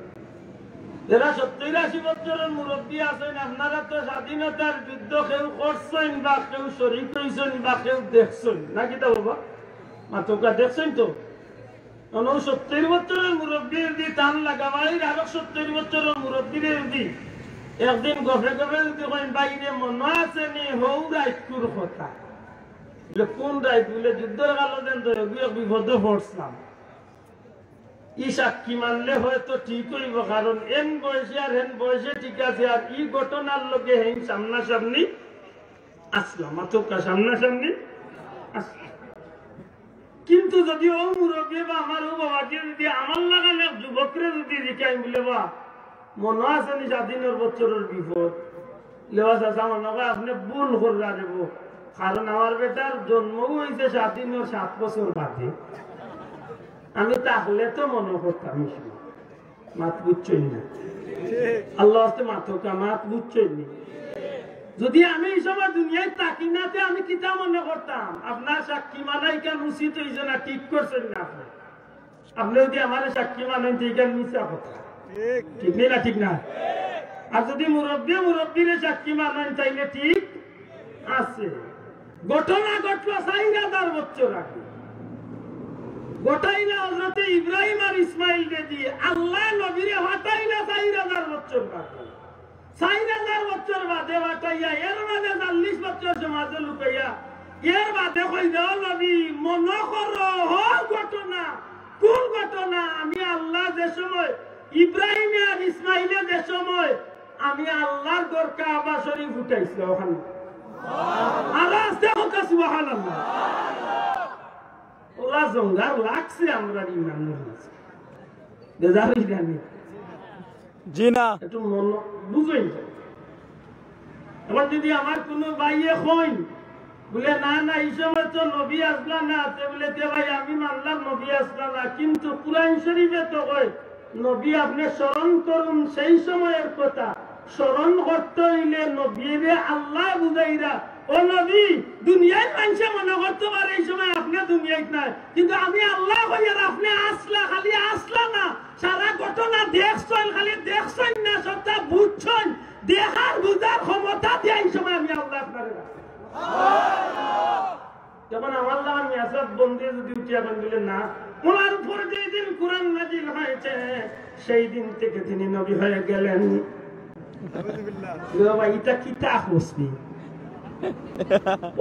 যারা 70-80 বছরের মুরব্বী আছেন আপনারা তো স্বাধীনতার যুদ্ধ কেউ করছেন বা কেউ শরীক হয়েছেন বা কেউ দেখছেন নাকি তা বাবা মাতকা দেখছেন তো 70 বছরের মুরব্বীর দি টান লাগাবাই আরো 70 বছরের মুরব্বীর দি একদিন গফে গফে যদি কইন বাইরে মনে আছে নি হৌ রাইকুর কথা কোন রাইত বলে যুদ্ধের কালো দেন তো বিপদে পড়ছিলাম ই সাক্ষী মানলে হয়তো ঠিক হইব কারণ এন বয়সে আর হেন বয়সে ঠিক আছে আর ই ঘটনার লোকে হেন সামনাসামনি আসলাম মাতকা সামনাসামনি কিন্তু যদি ও মুরব্বী বা আমার ও বাবাকে যদি আমার লাগালে যুবকরে যদি জিজ্ঞাই বলে বা মনে আছে নি স্বাধীনের বছরের বিপদ লেওয়া চাষা মনে হয় আপনি ভুল করে যাব কারণ আমার বেটার জন্মও হয়েছে স্বাধীনের 7 বছর বাদে আমি তাহলে তো মনে করতাম মাত বুঝছই না আল্লাহ মাথকা মাত বুঝছই নি যদি আমি এই সময় দুনিয়ায় তাকি নাতে আমি কিতা মনে করতাম আপনার সাক্ষী মানাই কেন উচিত হয়েছে না ঠিক করছেন না আপনি যদি আমার সাক্ষী মানেন ঠিক মিশা কথা ঠিক নেই না ঠিক না আর যদি মুরব্বীর সাক্ষী মানেন চাইলে ঠিক আছে ঘটনা ঘটলো 4000 বছর আগে গোটাইলা হযরত ইব্রাহিম আর ইসমাইল কে দিয়ে আল্লাহ নবীরে হটাইলা 4000 বছর বাদে 4000 বছর বাদে হটাইয়া এর মাঝে 40 বছর সমাজে লুকাইয়া এর বাদে কই দাও নবী মনে করো হ ঘটনা কোন ঘটনা আমি আল্লাহ যে সময় ইব্রাহিম আর ইসমাইলে যে সময় আমি আল্লাহর ঘর কাবা শরীফ উঠাইছি ওখানে আল্লাহ আস্তে সুবহানাল্লাহ ওলা জঙ্গার লাগছে আমরা ইমানের মাঝে বেজারই জানি জি না একটু মন বুঝেই যায় এবার যদি আমার কোনো ভাইয়ে কইন বলে না না এই সময় তো নবী আসলা না বলে তে ভাই আমি মানলাম নবী আসলা না কিন্তু কুরআন শরীফে তো কয় নবী আপনি স্মরণ করুন সেই সময়ের কথা স্মরণ করতে হইলে নবীরে আল্লাহ বুঝাইরা ও নবী দুনিয়ায় মানুষে মনে করতে পারে এই সময় আপনি দুনিয়ায় নাই কিন্তু আমি আল্লাহ কইয়ার আপনি আসলা খালি আসলা না সারা ঘটনা দেখছেন খালি দেখছেন না সবটা বুঝছেন দেখার বুঝার ক্ষমতা দিয়ে এই সময় আমি আল্লাহ আপনারে যখন আমার লাগান মেসাব বন্ধে যদি উঠিয়া বললে না ওনার উপর যেদিন কোরআন নাজিল হয়েছে সেই দিন থেকে তিনি নবী হয়ে গেলেন বাবা এটা কিতা হসবি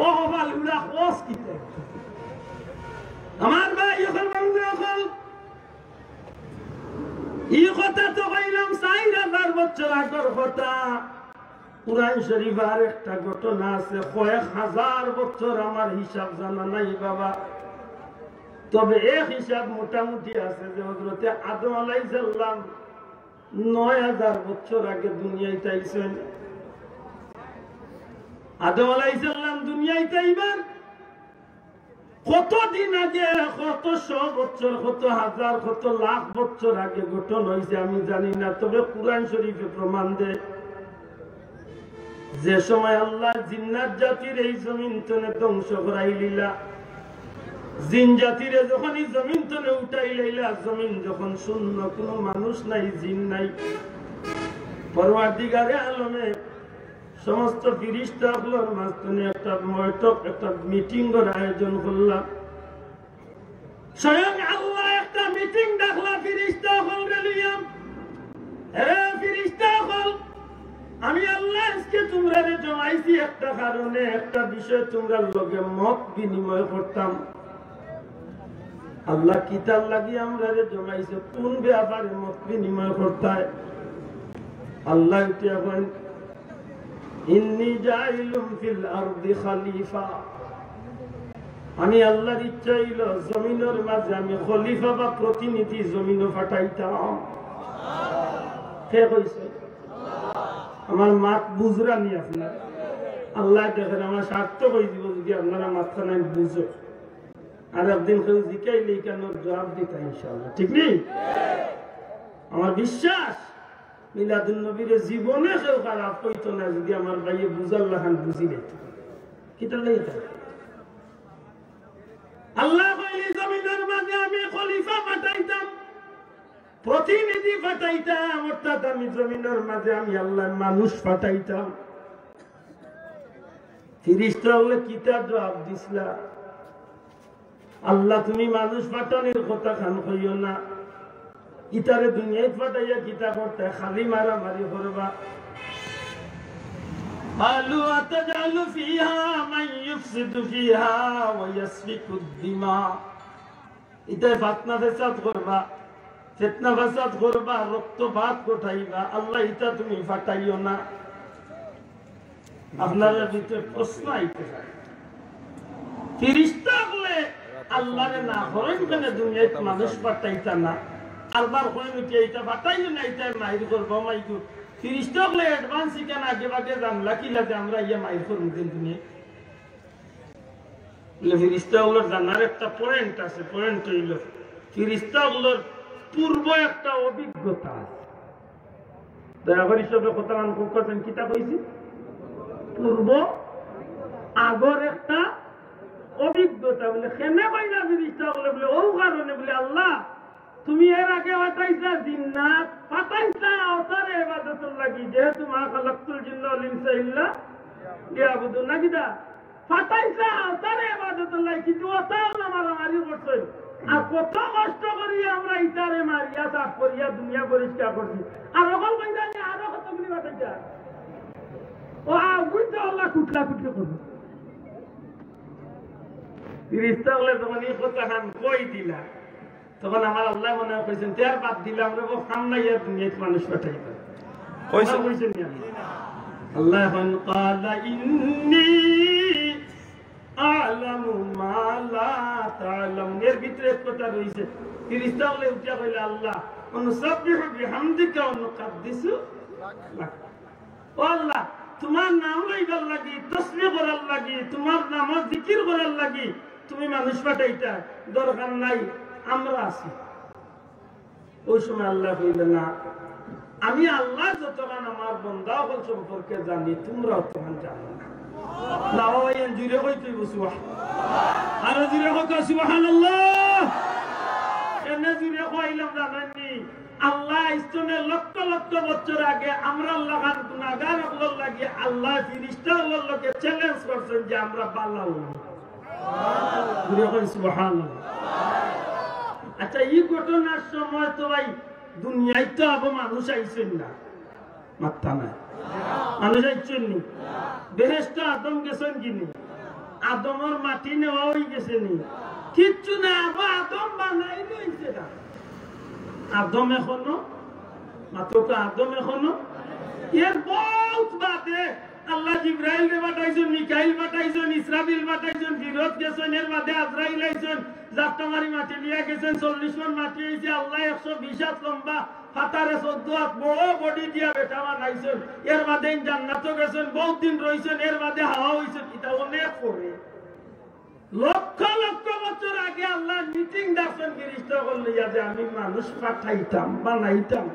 ও বাবা লুলা হস কিতা আমার ভাই এখন বন্ধু এখন এই কথা তো কইলাম 4000 বছর আগের কথা। কুরআন শরীফের একটা ঘটনা আছে, কয়েক হাজার বছর আমার হিসাব জানা নাই বাবা, তবে এক হিসাব মোটামুটি আছে যে হযরতে আদম আলাইহিস সালাম 9000 বছর আগে দুনিয়াতে আইছেন। আদম আলাইহিস সালাম দুনিয়াতে আইবার কতদিন আগে, কত শো বছর, কত হাজার, কত লাখ বছর আগে ঘটনা হয়েছে আমি জানি না, তবে কুরআন শরীফে প্রমাণ দেয় যে সময় আল্লাহ জিন্নাত জাতির এই জমিন তনে ধ্বংস করাই লীলা, জিন জাতিরে যখন এই জমিন তনে উঠাই লইলা, জমিন যখন শূন্য, কোনো মানুষ নাই, জিন নাই, পরওয়ারদিগারে আলমে সমস্ত ফিরিস্তাগুলোর মাঝখানে একটা বৈঠক, একটা মিটিং এর আয়োজন করলাম। স্বয়ং আল্লাহ একটা মিটিং ডাকলা ফিরিস্তাগুল রেলিয়াম, হে ফিরিস্তাগুল, আমি আল্লাহ আজকে তোমরা জমাইছি একটা কারণে, একটা বিষয় তোমরা লগে মত বিনিময় করতাম। আল্লাহ কিতাব লাগি আমরা জমাইছে, কোন ব্যাপারে মত বিনিময় করতায়? আল্লাহ উঠিয়া বলেন, ইন্নী জাইলুম ফিল আরদি খলিফা, আমি আল্লাহর ইচ্ছা হইল জমিনের মাঝে আমি খলিফা বা প্রতিনিধি জমিনও পাঠাইতাম। কে কইছে? আমার মাত বুঝরা নি আপনার? আল্লাহ দেখেন আমার স্বার্থ কই দিব যদি আপনারা মাঝখানে বুঝো, আর একদিন কেউ জিকাইলে কেন জবাব দিতা ইনশাআল্লাহ, ঠিক নেই? আমার বিশ্বাস মিলাদুন নবীর জীবনে কেউ খারাপ কইতো না যদি আমার ভাইয়ে বুঝার লাখান বুঝি নিত। কিটা লাইতা আল্লাহ কইলি জমিনের মাঝে আমি খলিফা পাঠাইতাম, প্রতিনিধি পাঠাইতাম, অর্থাৎ আমি জমিনের মাঝে আমি আল্লাহ মানুষ পাঠাইতাম। ফিরিস্তা হলে কিতা জবাব দিছিলা? আল্লাহ তুমি মানুষ পাঠানোর কথা খান কইও না, ইতারে দুনিয়ায় পাঠাইয়া কিতা করতে খালি মারামারি করবা। আলু আতাজালু ফিহা মান ইউফসিদু ফিহা ওয়া ইয়াসফিকু দিমা, ইতায় ফাতনা ফাসাদ করবা, ফিতনা ফাসাদ করবা, রক্তপাত ঘটাইবা। আল্লাহ ইতা তুমি ফাটাইও না। আপনাদের ভিতরে প্রশ্ন আইতে পারে, ফেরেশতা বলে আল্লাহরে না করেন কেন দুনিয়ায় মানুষ পাঠাইতা না? আরবার কইন কি এটা ফাটাইও না, এটা মাইর করবো মাইকু। ফেরেশতা বলে অ্যাডভান্স কেন আগে ভাগে জানলা কি লাগে আমরা ইয়া মাইর করব দুনিয়া? বলে ফেরেশতাগুলোর জানার একটা পয়েন্ট আছে, পয়েন্ট হইল ফেরেশতাগুলোর পূর্ব একটা অভিজ্ঞতা আছে। দয়া করে সবে কথা মান করছেন, কিতা কইছি? পূর্ব আগর একটা অভিজ্ঞতা। বলে কেনে কইলা ফেরেশতাগুলো? বলে ও কারণে, বলে আল্লাহ তুমি এর আগে পাঠাইছা জিন্নাত, পাঠাইছা ওতারে ইবাদতের লাগি, যেহেতু মা খালাকতুল জিন্না ওয়াল ইনসা ইল্লা লিয়াবুদুন, নাকি দা পাঠাইছা ওতারে ইবাদতের লাগি, কিন্তু ওতা আল্লাহ মারামারি করছে। আর কত কষ্ট করি আমরা ইতারে মারিয়া সাফ করিয়া দুনিয়া পরিষ্কার করছি, আর ওখান কইতা যে আরো কতগুলি পাঠাইছা, ও আগুইতে আল্লাহ কুটলা কুটলি করবে। ফেরেশতা বলে যখন এই কথা খান কই দিলা, তখন আমার আল্লাহ মনে করেছেন তার বাদ দিলাম রে খান নাই আর দুনিয়াতে মানুষ পাঠাইবে। কইছেন আল্লাহ এখন ক্বালা ইন্নী আ'লামু মা লা তা'লামুন, এর ভিতরে এক কথা রইছে। ফেরেশতা বলে উঠিয়া কইলা আল্লাহ অনুসাব্বিহু বিহামদিকা ওয়া নুকাদ্দিসু লাক, ও আল্লাহ তোমার নাম লইবার লাগি, তাসবিহ করার লাগি, তোমার নাম জিকির করার লাগি তুমি মানুষ পাঠাইতা, দরকার নাই, আমরা আছি। ওই সময় আল্লাহ কইলেন না, আমি আল্লাহ যতক্ষণ আমার বান্দা হল সম্পর্কে জানি তোমরা তখন জানো না। লাওয়াইন জুরে কইতে সুবহান, আর জুরে কইতে সুবহানাল্লাহ। এনে জুরে কইলাম জানেননি আল্লাহ ইস্তনে লক্ষ লক্ষ বছর আগে আমরা আল্লাহ খান গুনাহগার হল লাগি আল্লাহ ফেরেশতা হলকে চ্যালেঞ্জ করছেন যে আমরা বালা হই। জুরে কই সুবহানাল্লাহ। আচ্ছা এই ঘটনার সময় তো ভাই দুনিয়ায় তো আবার মানুষ আইছেন না, মাত্তা না মানুষ আইছেন নি? বেহেশতে আদম গেছেন কিনি? আদমের মাটি নেওয়া হয়ে গেছে নি? কিচ্ছু না, আবার আদম বানাই লইছে না। আদম এখনো মাত্র আদম এখনো এর বহুত বাদে আল্লাহ জিব্রাইল রে পাঠাইছেন, মিকাইল পাঠাইছেন, ইসরাফিল পাঠাইছেন, ফিরত গেছেন, এর বাদে আজরাইল আইছেন, জাফতামারি মাটি নিয়ে গেছেন, 40 মণ মাটি হইছে, আল্লাহ 120 হাত লম্বা, হাতারে 14 হাত বড় বডি দিয়া বেটা বানাইছেন, এর বাদে জান্নাতে গেছেন, বহুত দিন রইছেন, এর বাদে হাওয়া হইছে, এটা অনেক পরে লক্ষ লক্ষ বছর আগে আল্লাহ মিটিং ডাকছেন ফেরেশতাগণ লইয়া যে আমি মানুষ পাঠাইতাম বানাইতাম।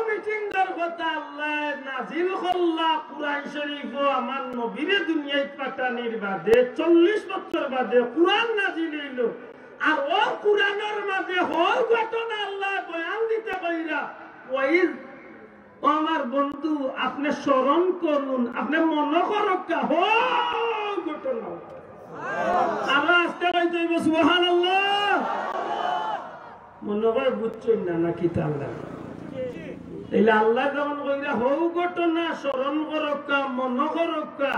মিটিংটার কথা আল্লাহ নাজিল করলা কুরআন শরীফ আমার নবীরে দুনিয়ায় পাঠানির বাদে 40 বছর বাদে কুরআন নাজিল হইল। আর ও কুরআনের মাঝে হল ঘটনা আল্লাহ বয়ান দিতে কইরা ওয়াইজ আমার বন্ধু আপনি স্মরণ করুন, আপনি মনে করক্কা হল ঘটনা আমরা আস্তে কইতে হইব সুবহানাল্লাহ। মনে হয় বুঝছেন না নাকি তাহলে তাইলে আল্লাহ যখন কইরা হৌ ঘটনা স্মরণ করক্কা মনে করক্কা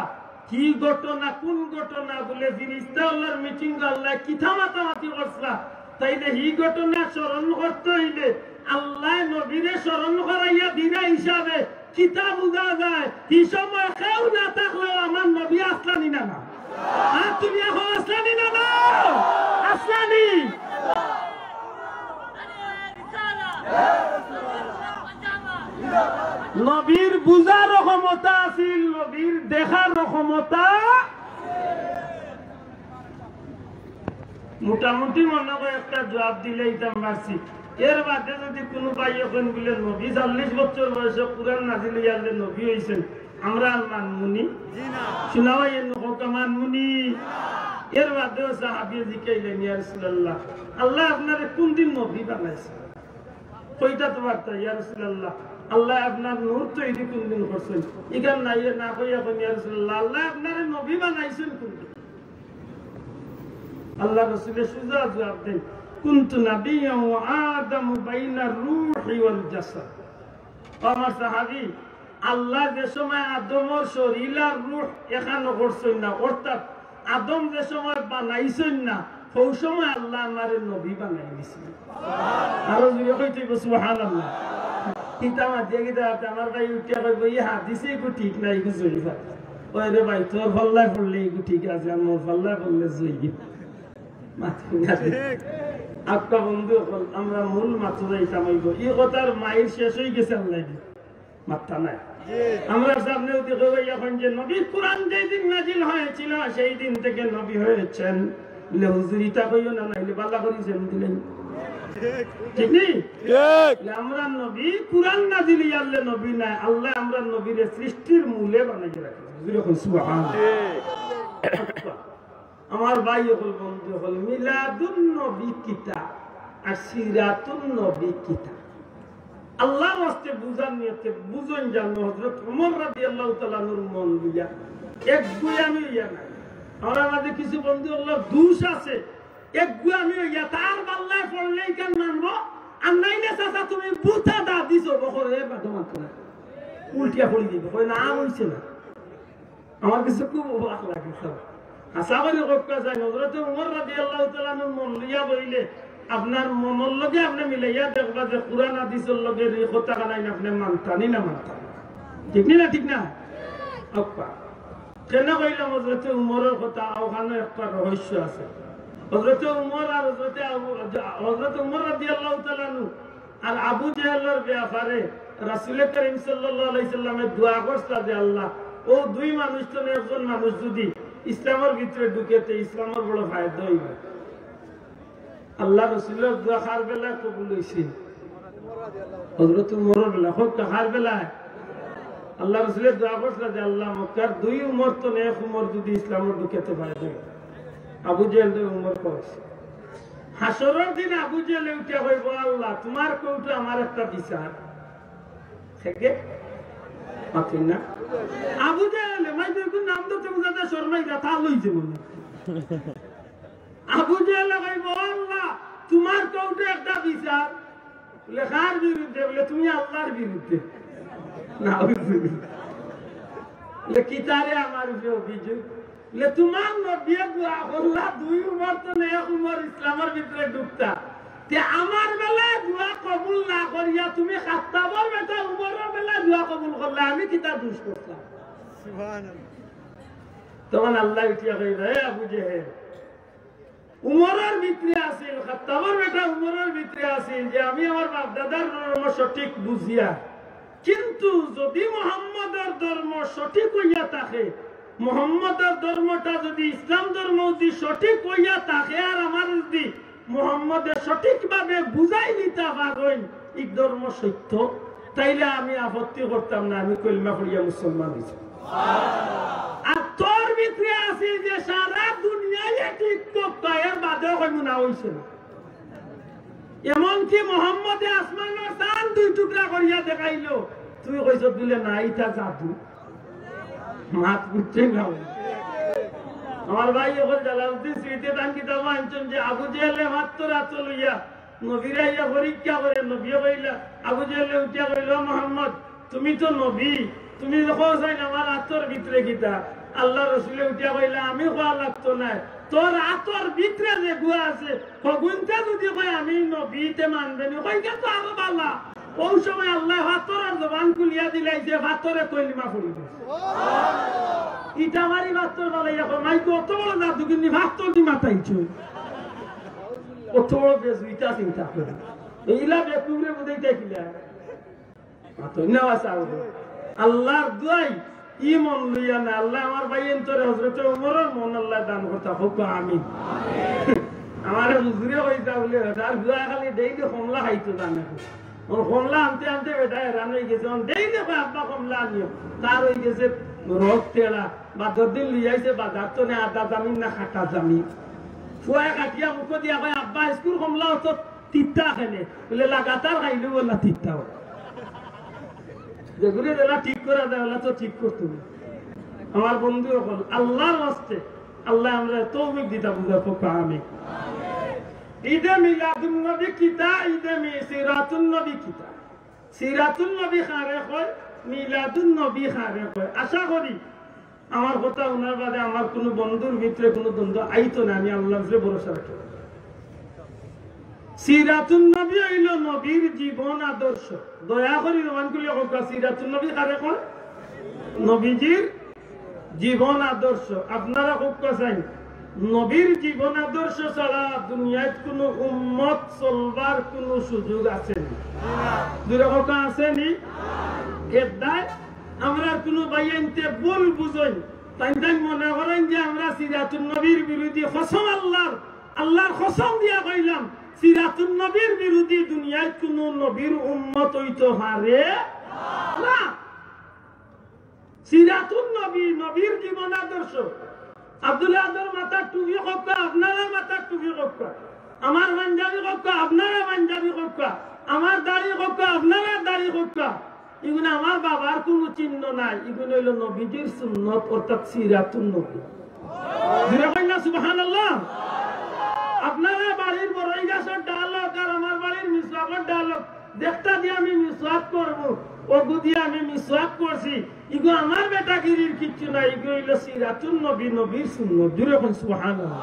কি ঘটনা কোন ঘটনা বলে ফিরিস্তা আল্লাহর মিটিং আল্লাহ কিথা মাতামাতি করছলা, তাইলে হি ঘটনা স্মরণ করতে হইলে আল্লাহ নবীরে স্মরণ করাইয়া দিনা হিসাবে কিতা বুঝা যায়। কি সময় কেউ না থাকলেও আমার নবী আসলানি না না, আর তুমি এখন আসলানি না না আসলানি। নবীর বুঝার ক্ষমতা আছিল, নবীর দেখার ক্ষমতা মোটামুটি মনে করে একটা জবাব দিলে ইতাম পারছি। এর বাদে যদি কোনো ভাই এখন বলে নবী 40 বছর বয়সে কুরআন নাজিল হইয়ালে নবী হইছেন, আমরা মানমুনি শোনা ভাই মানমুনি। এর বাদেও সাহাবী জিকাইলেন ইয়া রাসূলুল্লাহ আল্লাহ আপনারে কোন দিন নবী বানাইছে, কইটা তো বার্তা ইয়া রাসূলুল্লাহ আল্লাহ আপনার নূর তৈরি কোন দিন করছেন, ইগান নাই না কইয়া কোন ইয়া রাসূলুল্লাহ আল্লাহ আপনারে নবী বানাইছেন কোন দিন। আল্লাহ রাসূলের সুজা জবাব দেন কুনতু নাবিয়্যান ওয়া আদামু বাইনা রূহি ওয়াল জাসাদ। আমার সাহাবী আল্লাহ যে সময় আদমের শরীর আর রূহ এখানে করছেন না, অর্থাৎ আদম যে সময় বানাইছেন না ওই সময় আল্লাহ আমারে নবী বানাই দিয়েছেন। আরো জুড়ে কইতে সুবহানাল্লাহ। কিতা মাঝে কিতা আমার ভাই উঠিয়া কইব এই হাদিসে একটু ঠিক নাই একটু জয়ীফা ওই রে ভাই তোর ফল্লায় পড়লে একটু ঠিক আছে, আর মোর ফল্লায় পড়লে জয়ী আপকা বন্ধু আমরা মূল মাত্র যাইতাম হইব এই কথার মাইল শেষ হয়ে গেছে আল্লাহ মাত্রা নাই। আমরা সামনে এখন যে নবী কুরআন যেই দিন নাজিল হয়েছিল সেই দিন থেকে নবী হয়েছেন হুজুরিতা কইও না, নাইলে বাল্লা করিছেন দিলেন ঠিক নেই। আমরা নবী কুরআন নাজিল ইয়ালে নবী নাই, আল্লাহ আমরা নবীর সৃষ্টির মূলে বানাই রাখি সুবহানাল্লাহ। আমার ভাই হল বন্ধু হল মিলাদুন নবী কিতাব আর সিরাতুন নবী কিতাব। আল্লাহর ওয়াস্তে বুঝার নিয়তে বুঝন জানো হযরত ওমর রাদিয়াল্লাহু তাআলা নূর মন দিয়া এক গুয়ামি ইয়া না। আমরা মাঝে কিছু বন্ধু আল্লাহ দোষ আছে, এক গুয়ামি ইয়া তার আল্লাহ পড়লেই কেন মানবো, আর নাইলে চাচা তুমি বুতা দা দিছো বখরে বাদমান করে উল্টিয়া পড়ি দিবে কই না হইছে না। আমার কিছু খুব অবাক লাগে সব আসাবারি কক্কা যায় হযরত ওমর রাদিয়াল্লাহু তাআলা নূর মন লিয়া বইলে আপনার মনের লগে আপনি মিলাইয়া দেখবা যে কুরআন হাদিসের লগে এই কথা কানাই আপনি মানতানি না মানতা ঠিক না ঠিক না। আপা কেন কইলাম হযরত ওমরের কথা, ওখানে একটা রহস্য আছে। হযরত ওমর আর হযরত ওমর রাদিয়াল্লাহু তাআলা আর আবু জাহলের ব্যাপারে রাসূল করিম সাল্লাল্লাহু আলাইহি সাল্লামের দোয়া করছে যে আল্লাহ ও দুই মানুষ তো একজন মানুষ যদি ইসলামের ভিতরে ঢুকেতে ইসলামের বড় ফায়দা হইবে। আল্লাহ রাসূলের দোয়া খার বেলা কবুল হইছে, হযরত ওমরের বেলা খুব খার বেলায় আল্লাহ রাসূলের দোয়া করছে যে আল্লাহ মক্কার দুই উমর তো এক উমর যদি ইসলামের ঢুকেতে ফায়দা হইবে। আবু জাহল দুই উমর কইছে হাসরের দিন আবু জাহল উঠে কইব আল্লাহ তোমার কৌটা আমার একটা বিচার থেকে পাতি না। আবু জাহল মাইদের কোন নাম তো তুমি দাদা শর্মাই কথা লইছে মনে। আবু জাহল কইব আল্লাহ তোমার কৌটা একটা বিচার লেখার বিরুদ্ধে বলে তুমি আল্লাহর বিরুদ্ধে না কিতারে আমার উপরে অভিযোগ বলে তোমার নবী দোয়া করলা 2 উমর তো না 1 উমর ইসলামের ভিতরে ঢুকতা তে আমার বেলায় দোয়া কবুল না করিয়া তুমি খাত্তাবর বেটা উমরের বেলায় দোয়া কবুল করলা আমি কিতা দোষ করলাম সুবহানাল্লাহ তখন আল্লাহ উঠিয়া কইরা হে আবু জেহেল উমরের ভিতরে আছিল খাত্তাবর বেটা উমরের ভিতরে আছিল যে আমি আমার বাপ দাদার ধর্ম সঠিক বুঝিয়া কিন্তু যদি মুহাম্মদের ধর্ম সঠিক হইয়া থাকে মুহাম্মদের ধর্মটা যদি ইসলাম ধর্ম যদি সঠিক হইয়া থাকে আর আমার যদি মুহাম্মদের সঠিকভাবে বুঝাই দিতে পারেন এই ধর্ম সত্য তাইলে আমি আপত্তি করতাম না আমি কলিমা পড়িয়া মুসলমান হইছি আর তোর ভিতরে আছে যে সারা দুনিয়ায় ঠিক করতে এর বাদেও কইব না হইছে না এমনকি মুহাম্মদে আসমানের চাঁদ 2 টুকরা করিয়া দেখাইলো তুই কইছ দিলে না এটা জাদু মাত বুঝছে না আমার ভাই ওখানে জালালউদ্দিন স্মৃতি দান কিতাব আনছেন যে আবু জেহেলে মাত্র রাত লইয়া নবীরা ইয়া পরীক্ষা করে নবী কইলা আবু জেহেলে উঠিয়া কইল মুহাম্মদ তুমি তো নবী তুমি যখন চাই আমার আতর ভিতরে কিতা আল্লাহ রসুলে উঠিয়া কইলা আমি কোয়া লাগতো না তোর আতর ভিতরে যে গুয়া আছে ফগুনতে যদি কই আমি নবীতে মানবেনি কইকে তো আরো বালা ওই সময় আল্লাহ আতরের জবান খুলিয়া দিলাইছে আতরে কলিমা পড়িব ইটা মারি বাতর বালাইয়া কই মাই কত বড় জাদু কিন্তু ভাতর দি মাথাইছো কত বড় বেজুইতা চিন্তা করে এইলা বেকুরে বুঝাইতে কিলা মাতই না আসাও আল্লাহর দোয়াই ই মন লইয়া না আল্লাহ আমার ভাই এন্তরে হযরত ওমরের মন আল্লাহ দান করতা হোক আমিন আমার হুজুরে কইতা বলে আর দোয়া খালি দেইলে কমলা খাইতো জানে ওর কমলা আনতে আনতে বেটা রান হয়ে গেছে ওন দেইলে কই আব্বা কমলা আনিও তার হয়ে গেছে রোগ তেলা বা দদিন লিয়াইছে বাজার তো না আদা জামিন না খাটা জামিন ফুয়া কাটিয়া মুখ দিয়া কই আব্বা স্কুল কমলা তো তিতা খেলে বলে লাগাতার খাইলো বলা তিতা যেগুলি যেটা ঠিক করা যায় ওলা তো ঠিক করতে হবে আমার বন্ধু হল আল্লাহর ওয়াস্তে আল্লাহ আমরা তৌফিক দিতা বুঝার পক্ষে আমি ঈদে মিলাদুন নবী কিতা ঈদে সিরাতুন নবী কিতা সিরাতুন নবী খারে কয় মিলাদুন নবী খারে কয় আশা করি আমার কথা ওনার বাদে আমার কোনো বন্ধুর ভিতরে কোনো দ্বন্দ্ব আইতো না আমি আল্লাহর উপরে ভরসা রাখি সিরাতুন নবী হইল নবীর জীবন আদর্শ দয়া করে রমানগুলি হোক সিরাতুন নবী কারে কয় নবীজির জীবন আদর্শ আপনারা হোক চাই নবীর জীবন আদর্শ ছাড়া দুনিয়ায় কোন উম্মত চলবার কোন সুযোগ আছে নি দুরা কথা আছে নি এদায় আমরা কোন বাইনতে ভুল বুঝই তাই তাই মনে করেন যে আমরা সিরাতুন নবীর বিরোধী কসম আল্লাহর কসম দিয়া কইলাম সিরাতুন নবীর বিরোধী দুনিয়ায় কোন নবীর উম্মত হইতে পারে না সিরাতুন নবী নবীর জীবন আদর্শ আব্দুল্লাহ আদর মাথার টুপি কক্কা আপনারা মাথার টুপি কক্কা আমার পাঞ্জাবি কক্কা আপনারা পাঞ্জাবি কক্কা আমার দাড়ি কক্কা আপনারা দাড়ি কক্কা এগুলো আমার বাবার কোনো চিহ্ন নাই এগুলো হইল নবীজির সুন্নত অর্থাৎ সিরাতুন নবী সুবহানাল্লাহ আপনারা বাড়ির বড়ই গাছের ডালক আর আমার বাড়ির মিসওয়াকের ডালক দেখতা দিয়ে আমি মিসওয়াক করবো ওগু দিয়ে আমি মিসওয়াক করছি ইগো আমার বেটাগিরির কিচ্ছু নাই ইগো হইল সিরাতুন নবী নবীর সুন্নত জুড়ে কোন সুবহানাল্লাহ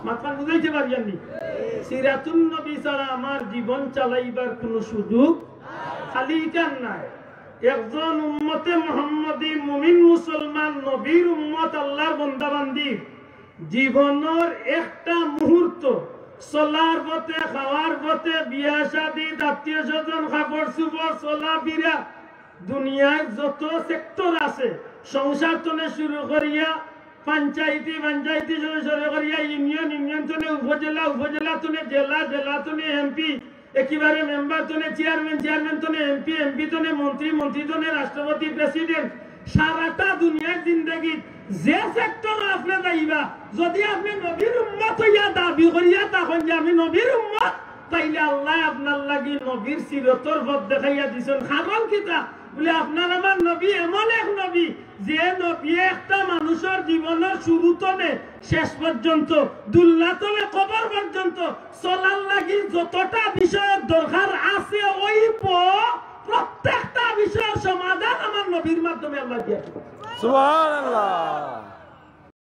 মাথা বুঝাইতে পারিয়ানি সিরাতুন নবী ছাড়া আমার জীবন চালাইবার কোনো সুযোগ খালি কান নাই একজন উম্মতে মুহাম্মদী মুমিন মুসলমান নবীর উম্মত আল্লাহর বান্দা বান্দি জীবনের একটা মুহূর্ত চলার পথে খাওয়ার পথে বিয়া শাদী আত্মীয় স্বজন কাপড় চোপড় চলা ফিরা দুনিয়ায় যত সেক্টর আছে সংসার তনে শুরু করিয়া পঞ্চায়েতি শুরু করিয়া ইউনিয়ন তনে উপজেলা তনে জেলা তনে এমপি একেবারে মেম্বার তনে চেয়ারম্যান তনে এমপি তনে মন্ত্রী তনে রাষ্ট্রপতি প্রেসিডেন্ট সারাটা দুনিয়ার জিন্দগি যে সেক্টর আপনি যাইবা যদি আপনি নবীর উম্মত হইয়া দাবি করিয়া তখন যে আমি নবীর উম্মত তাইলে আল্লাহ আপনার লাগি নবীর সিরতর পথ দেখাইয়া দিছেন কারণ কিতা বলে আপনার আমার নবী এমন এক নবী যে নবী একটা মানুষের জীবনের শুরু তনে শেষ পর্যন্ত দুল্লাতলে কবর পর্যন্ত চলার লাগি যতটা বিষয়ের দরকার আছে ওই প্রত্যেকটা বিষয়ের সমাধান আমার নবীর মাধ্যমে আল্লাহ দিয়েছে সুবহানাল্লাহ